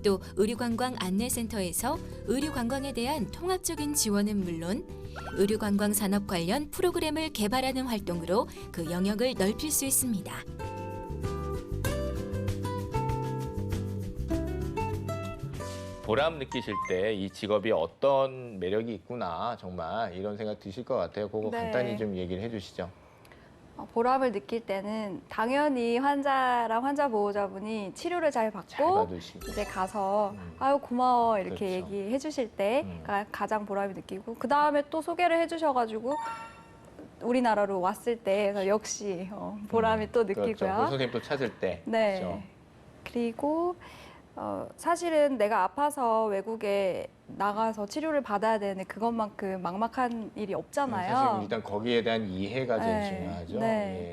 또 의료관광 안내센터에서 의료관광에 대한 통합적인 지원은 물론 의료관광 산업 관련 프로그램을 개발하는 활동으로 그 영역을 넓힐 수 있습니다. 보람 느끼실 때 이 직업이 어떤 매력이 있구나 정말 이런 생각 드실 것 같아요. 그거 네. 간단히 좀 얘기를 해주시죠. 보람을 느낄 때는 당연히 환자랑 환자 보호자분이 치료를 잘 잘 받고 받으시고. 이제 가서 음. 아유 고마워 이렇게 그렇죠. 얘기해 주실 때가 가장 보람이 느끼고 그 다음에 또 소개를 해주셔가지고 우리나라로 왔을 때 그래서 역시 보람이 또 느끼고요. 그렇죠. 그 선생님 또 찾을 때. 네. 그렇죠. 그리고 사실은 내가 아파서 외국에 나가서 치료를 받아야 되는데 그것만큼 막막한 일이 없잖아요. 사실 일단 거기에 대한 이해가 제일 네. 중요하죠. 네.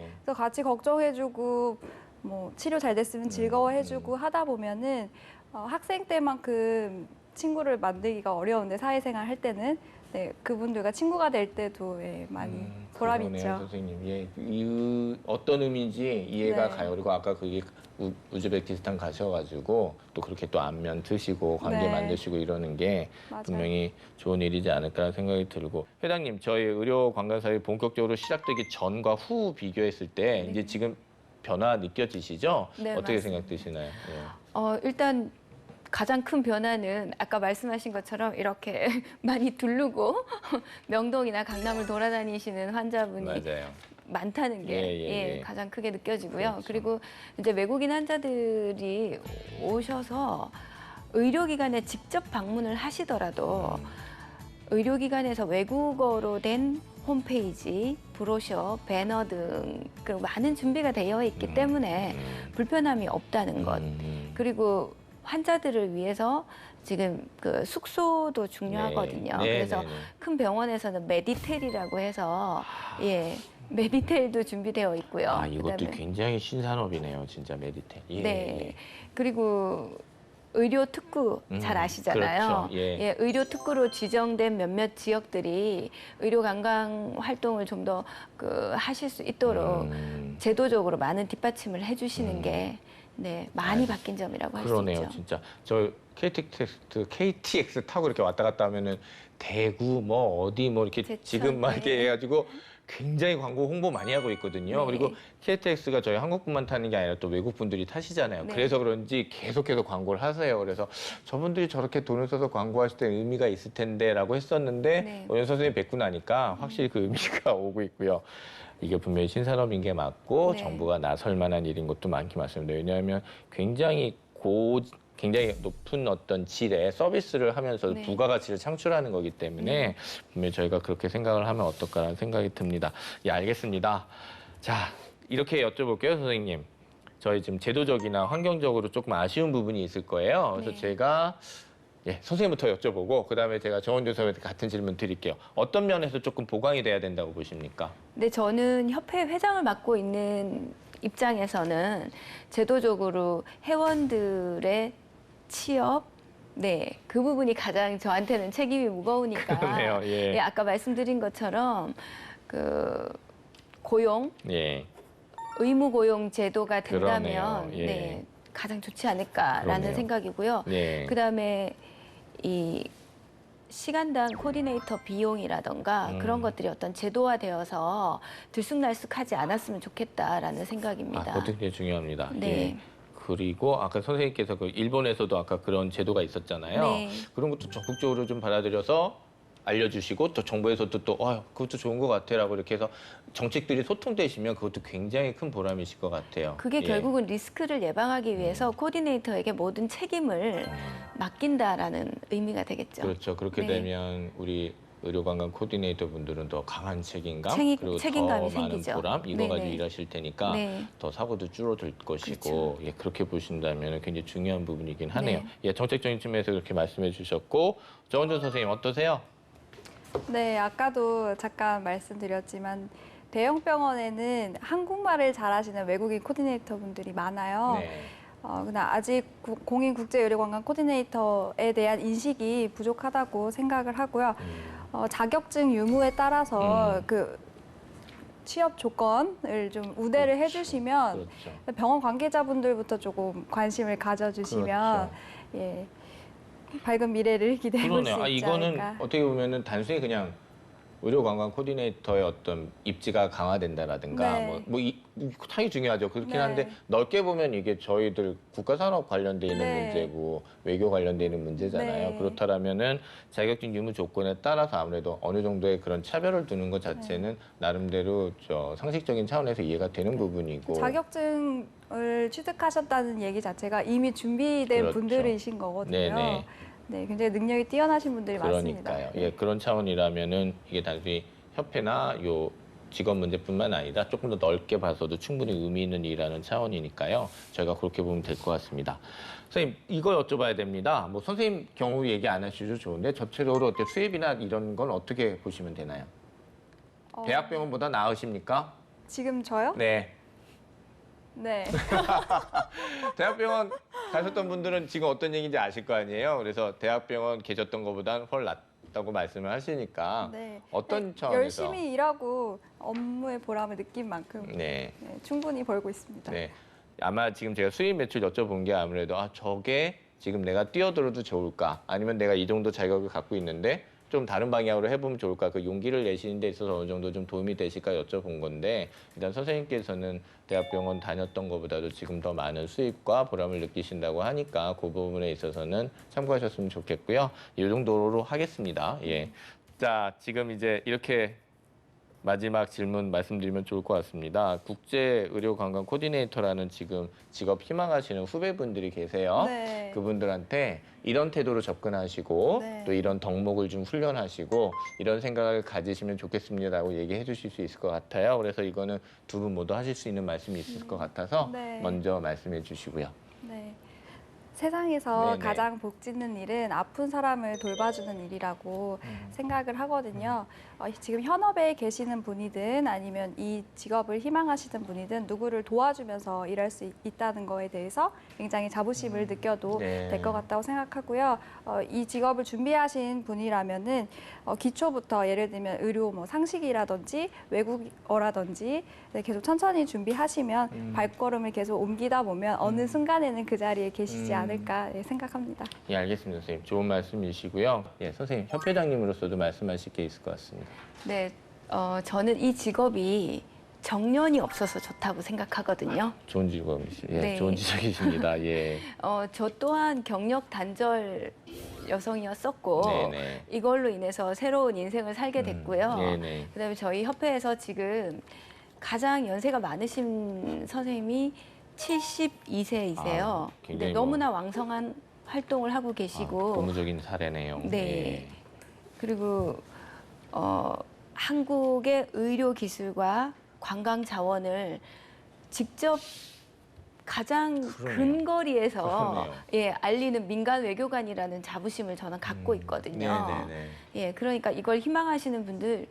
예. 그래서 같이 걱정해주고 뭐 치료 잘 됐으면 즐거워해주고 하다 보면은 학생 때만큼 친구를 만들기가 어려운데 사회생활 할 때는 네, 그분들과 친구가 될 때도 예, 많이 보람 그러네요, 있죠. 선생님. 예, 어떤 의미인지 이해가 네. 가요. 그리고 아까 그게 우즈베키스탄 가셔가지고 또 그렇게 또 안면 트시고 관계 네. 만드시고 이러는 게 맞아요. 분명히 좋은 일이지 않을까 생각이 들고. 회장님, 저희 의료 관광 사업이 본격적으로 시작되기 전과 후 비교했을 때 이제 지금 변화 느껴지시죠? 네, 어떻게 맞습니다. 생각되시나요? 일단 가장 큰 변화는 아까 말씀하신 것처럼 이렇게 많이 두르고 명동이나 강남을 돌아다니시는 예. 환자분이 맞아요. 많다는 게 예. 가장 크게 느껴지고요. 그렇죠. 그리고 이제 외국인 환자들이 오셔서 의료기관에 직접 방문을 하시더라도 의료기관에서 외국어로 된 홈페이지, 브로셔, 배너 등 그리고 많은 준비가 되어 있기 때문에 불편함이 없다는 것. 그리고 환자들을 위해서 지금 그 숙소도 중요하거든요. 네, 그래서 네, 네. 큰 병원에서는 메디텔이라고 해서 메디텔도 준비되어 있고요. 아, 이것도 그다음에 굉장히 신산업이네요, 진짜 메디텔. 예, 네. 그리고 의료 특구 잘 아시잖아요. 그렇죠. 예. 의료 특구로 지정된 몇몇 지역들이 의료 관광 활동을 좀 더 하실 수 있도록 제도적으로 많은 뒷받침을 해주시는 게 많이 바뀐 점이라고 할 수 그러네요, 있죠. 진짜. 저 KTX 타고 이렇게 왔다 갔다 하면은 대구 뭐 어디 뭐 이렇게 제천, 지금 막 이렇게 네. 해가지고 굉장히 광고 홍보 많이 하고 있거든요. 네. 그리고 KTX가 저희 한국분만 타는 게 아니라 또 외국 분들이 타시잖아요. 네. 그래서 그런지 계속해서 광고를 하세요. 그래서 저분들이 저렇게 돈을 써서 광고하실 때 의미가 있을 텐데라고 했었는데 네. 오연 선생님 뵙고 나니까 확실히 그 의미가 오고 있고요. 이게 분명히 신산업인 게 맞고 네. 정부가 나설 만한 일인 것도 많기 맞습니다. 왜냐하면 굉장히 높은 어떤 질의 서비스를 하면서 네. 부가가치를 창출하는 거기 때문에 분명히 저희가 그렇게 생각을 하면 어떨까라는 생각이 듭니다. 예, 알겠습니다. 자, 이렇게 여쭤볼게요, 선생님. 저희 지금 제도적이나 환경적으로 조금 아쉬운 부분이 있을 거예요. 그래서 네. 제가 선생님부터 여쭤보고 그다음에 제가 정원준 선생님한테 같은 질문 드릴게요. 어떤 면에서 조금 보강이 돼야 된다고 보십니까? 네, 저는 협회 회장을 맡고 있는 입장에서는 제도적으로 회원들의 취업, 그 부분이 가장 저한테는 책임이 무거우니까. 그러네요. 예. 아까 말씀드린 것처럼 고용, 예. 의무 고용 제도가 된다면 그러네요. 예. 가장 좋지 않을까라는 그러네요. 생각이고요. 네. 그다음에 이 시간당 코디네이터 비용이라던가 그런 것들이 어떤 제도화되어서 들쑥날쑥하지 않았으면 좋겠다라는 생각입니다. 그것도 굉장히 중요합니다. 네. 예. 그리고 아까 선생님께서 그 일본에서도 아까 그런 제도가 있었잖아요. 네. 그런 것도 적극적으로 좀 받아들여서 알려주시고 또 정부에서도 또 그것도 좋은 것 같아라고 이렇게 해서 정책들이 소통되시면 그것도 굉장히 큰 보람이실 것 같아요. 그게 예. 결국은 리스크를 예방하기 위해서 코디네이터에게 모든 책임을 맡긴다라는 의미가 되겠죠. 그렇죠. 그렇게 네. 되면 우리 의료관광 코디네이터 분들은 더 강한 책임감 그리고 책임감이 더 많은 생기죠. 보람 이거 네네. 가지고 일하실 테니까 네. 더 사고도 줄어들 것이고 그렇죠. 예, 그렇게 보신다면 굉장히 중요한 부분이긴 하네요. 네. 예, 정책적인 측면에서 그렇게 말씀해 주셨고 정원준 선생님 어떠세요? 네, 아까도 잠깐 말씀드렸지만 대형 병원에는 한국말을 잘하시는 외국인 코디네이터 분들이 많아요. 네. 근데 아직 공인 국제 의료관광 코디네이터에 대한 인식이 부족하다고 생각을 하고요. 자격증 유무에 따라서 그 취업 조건을 좀 우대를 해주시면 그렇죠. 병원 관계자분들부터 조금 관심을 가져주시면 밝은 미래를 기대해 볼 수 그러네요. 있지 이거는 않을까. 어떻게 보면은 단순히 그냥 의료관광 코디네이터의 어떤 입지가 강화된다라든가 네. 상당히 중요하죠. 그렇긴 네. 한데 넓게 보면 이게 저희들 국가산업 관련돼 있는 네. 문제고 외교 관련돼 있는 문제잖아요. 네. 그렇다면은 자격증 유무 조건에 따라서 아무래도 어느 정도의 그런 차별을 두는 것 자체는 나름대로 상식적인 차원에서 이해가 되는 부분이고. 자격증을 취득하셨다는 얘기 자체가 이미 준비된 그렇죠. 분들이신 거거든요. 네네. 네, 굉장히 능력이 뛰어나신 분들이 많습니다. 그러니까요. 예, 그런 차원이라면은 이게 단순히 협회나 요 직업 문제뿐만 아니라 조금 더 넓게 봐서도 충분히 의미 있는 일이라는 차원이니까요. 저희가 그렇게 보면 될 것 같습니다. 선생님, 이거 여쭤봐야 됩니다. 뭐 선생님 경우 얘기 안 하셔도 좋은데 전체적으로 어때 수입이나 이런 건 어떻게 보시면 되나요? 대학병원보다 나으십니까? 지금 저요? 네. 네. 대학병원 가셨던 분들은 지금 어떤 얘기인지 아실 거 아니에요. 그래서 대학병원 계셨던 것보다는 훨 낫다고 말씀을 하시니까 네. 어떤 네, 차원에서 열심히 일하고 업무의 보람을 느낀 만큼 네. 네, 충분히 벌고 있습니다. 네. 아마 지금 제가 수입 매출 여쭤본 게 아무래도 저게 지금 내가 뛰어들어도 좋을까? 아니면 내가 이 정도 자격을 갖고 있는데 좀 다른 방향으로 해보면 좋을까? 그 용기를 내시는 데 있어서 어느 정도 좀 도움이 되실까 여쭤본 건데 일단 선생님께서는 대학병원 다녔던 것보다도 지금 더 많은 수입과 보람을 느끼신다고 하니까 그 부분에 있어서는 참고하셨으면 좋겠고요. 이 정도로 하겠습니다. 예. 자, 지금 이제 이렇게 마지막 질문 말씀드리면 좋을 것 같습니다. 국제의료관광 코디네이터라는 지금 직업 희망하시는 후배분들이 계세요. 네. 그분들한테 이런 태도로 접근하시고 네. 또 이런 덕목을 좀 훈련하시고 이런 생각을 가지시면 좋겠습니다라고 얘기해 주실 수 있을 것 같아요. 그래서 이거는 두 분 모두 하실 수 있는 말씀이 있을 것 같아서 네. 먼저 말씀해 주시고요. 네. 세상에서 네네. 가장 복 짓는 일은 아픈 사람을 돌봐주는 일이라고 생각을 하거든요. 지금 현업에 계시는 분이든 아니면 이 직업을 희망하시는 분이든 누구를 도와주면서 일할 수 있다는 거에 대해서 굉장히 자부심을 느껴도 네. 될 것 같다고 생각하고요. 이 직업을 준비하신 분이라면은 기초부터 예를 들면 의료 뭐 상식이라든지 외국어라든지 네, 계속 천천히 준비하시면 발걸음을 계속 옮기다 보면 어느 순간에는 그 자리에 계시지 않을까 생각합니다. 예, 알겠습니다, 선생님. 좋은 말씀이시고요. 예, 선생님, 협회장님으로서도 말씀하실 게 있을 것 같습니다. 네, 저는 이 직업이 정년이 없어서 좋다고 생각하거든요. 좋은 직업이시, 예, 네. 좋은 지적이십니다. 예. 저 또한 경력 단절 여성이었었고 네네. 이걸로 인해서 새로운 인생을 살게 됐고요. 네네. 그다음에 저희 협회에서 지금 가장 연세가 많으신 선생님이 72세이세요. 아, 굉장히 너무나 왕성한 활동을 하고 계시고 고무적인 사례네요. 네. 그리고 한국의 의료 기술과 관광 자원을 직접 가장 그러네요. 근거리에서 그러네요. 예, 알리는 민간 외교관이라는 자부심을 저는 갖고 있거든요. 네네네. 예, 그러니까 이걸 희망하시는 분들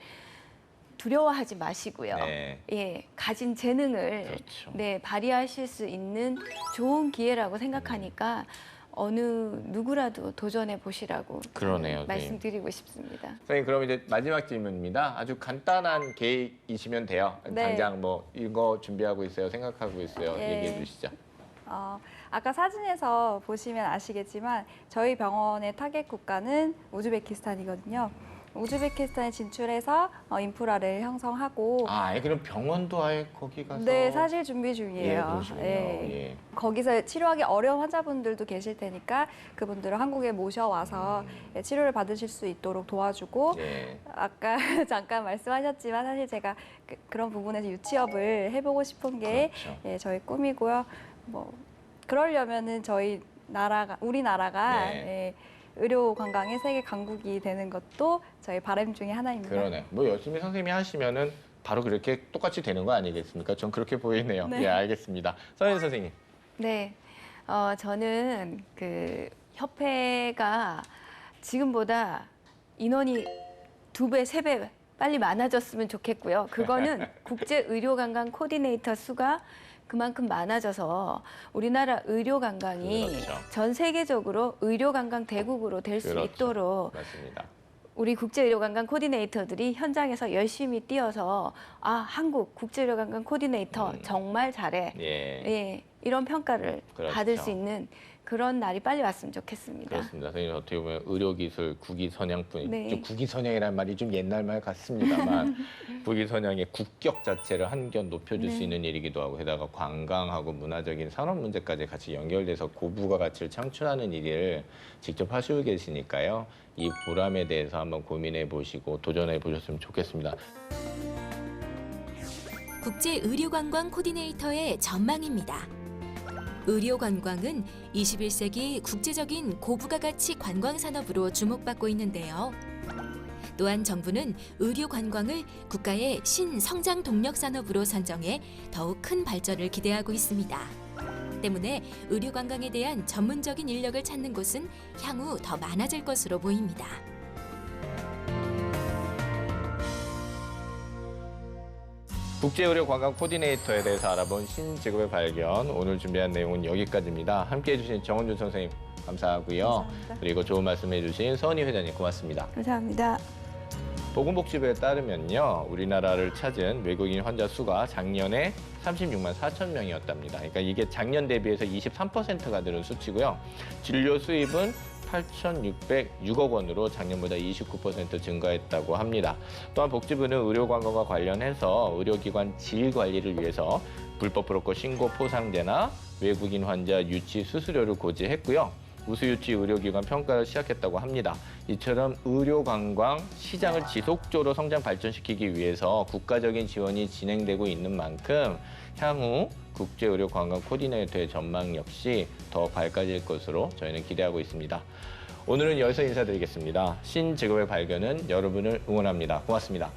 두려워하지 마시고요. 네. 예, 가진 재능을 그렇죠. 네, 발휘하실 수 있는 좋은 기회라고 생각하니까 어느 누구라도 도전해 보시라고 그러네요, 네. 말씀드리고 싶습니다. 선생님, 그럼 이제 마지막 질문입니다. 아주 간단한 계획이시면 돼요. 네. 당장 뭐 이거 준비하고 있어요, 생각하고 있어요. 예. 얘기해 주시죠. 아까 사진에서 보시면 아시겠지만 저희 병원의 타겟 국가는 우즈베키스탄이거든요. 우즈베키스탄에 진출해서 인프라를 형성하고 아예 그럼 병원도 아예 거기 가서 네, 사실 준비 예, 중이에요. 그러시군요. 예. 예. 거기서 치료하기 어려운 환자분들도 계실 테니까 그분들을 한국에 모셔와서 치료를 받으실 수 있도록 도와주고 예. 아까 잠깐 말씀하셨지만 사실 제가 그런 부분에서 유치업을 해보고 싶은 게 그렇죠. 예, 저희 꿈이고요. 뭐 그러려면은 우리나라가 네. 예, 의료 관광의 세계 강국이 되는 것도 저희 바람 중에 하나입니다. 그러네. 뭐 열심히 선생님이 하시면은 바로 그렇게 똑같이 되는 거 아니겠습니까? 전 그렇게 보이네요. 네. 예, 알겠습니다. 서현 선생님. 네, 저는 그 협회가 지금보다 인원이 2배, 3배 빨리 많아졌으면 좋겠고요. 그거는 국제의료관광 코디네이터 수가 그만큼 많아져서 우리나라 의료관광이 그렇죠. 전 세계적으로 의료관광 대국으로 될 수 그렇죠. 있도록 맞습니다. 우리 국제의료관광 코디네이터들이 현장에서 열심히 뛰어서 한국 국제의료관광 코디네이터 정말 잘해. 예. 예, 이런 평가를 그렇죠. 받을 수 있는 그런 날이 빨리 왔으면 좋겠습니다. 그렇습니다. 선생님 어떻게 보면 의료기술 국위선양뿐, 네. 좀 국위선양이라는 말이 좀 옛날 말 같습니다만 국위선양의 국격 자체를 한견 높여줄 수 네. 있는 일이기도 하고 게다가 관광하고 문화적인 산업 문제까지 같이 연결돼서 고부가 가치를 창출하는 일을 직접 하시고 계시니까요. 이 보람에 대해서 한번 고민해 보시고 도전해 보셨으면 좋겠습니다. 국제의료관광 코디네이터의 전망입니다. 의료관광은 21세기 국제적인 고부가 가치 관광 산업으로 주목받고 있는데요. 또한 정부는 의료관광을 국가의 신성장 동력 산업으로 선정해 더욱 큰 발전을 기대하고 있습니다. 때문에 의료관광에 대한 전문적인 인력을 찾는 곳은 향후 더 많아질 것으로 보입니다. 국제의료관광 코디네이터에 대해서 알아본 신직업의 발견, 오늘 준비한 내용은 여기까지입니다. 함께해 주신 정원준 선생님 감사하고요. 감사합니다. 그리고 좋은 말씀해 주신 서은희 회장님 고맙습니다. 감사합니다. 보건복지부에 따르면요, 우리나라를 찾은 외국인 환자 수가 작년에 36만 4천 명이었답니다. 그러니까 이게 작년 대비해서 23%가 늘은 수치고요. 진료 수입은 8,606억 원으로 작년보다 29% 증가했다고 합니다. 또한 복지부는 의료관광과 관련해서 의료기관 질 관리를 위해서 불법 브로커 신고 포상제나 외국인 환자 유치 수수료를 고지했고요. 우수유치 의료기관 평가를 시작했다고 합니다. 이처럼 의료관광 시장을 지속적으로 성장 발전시키기 위해서 국가적인 지원이 진행되고 있는 만큼 향후 국제의료관광 코디네이터의 전망 역시 더 밝아질 것으로 저희는 기대하고 있습니다. 오늘은 여기서 인사드리겠습니다. 신직업의 발견은 여러분을 응원합니다. 고맙습니다.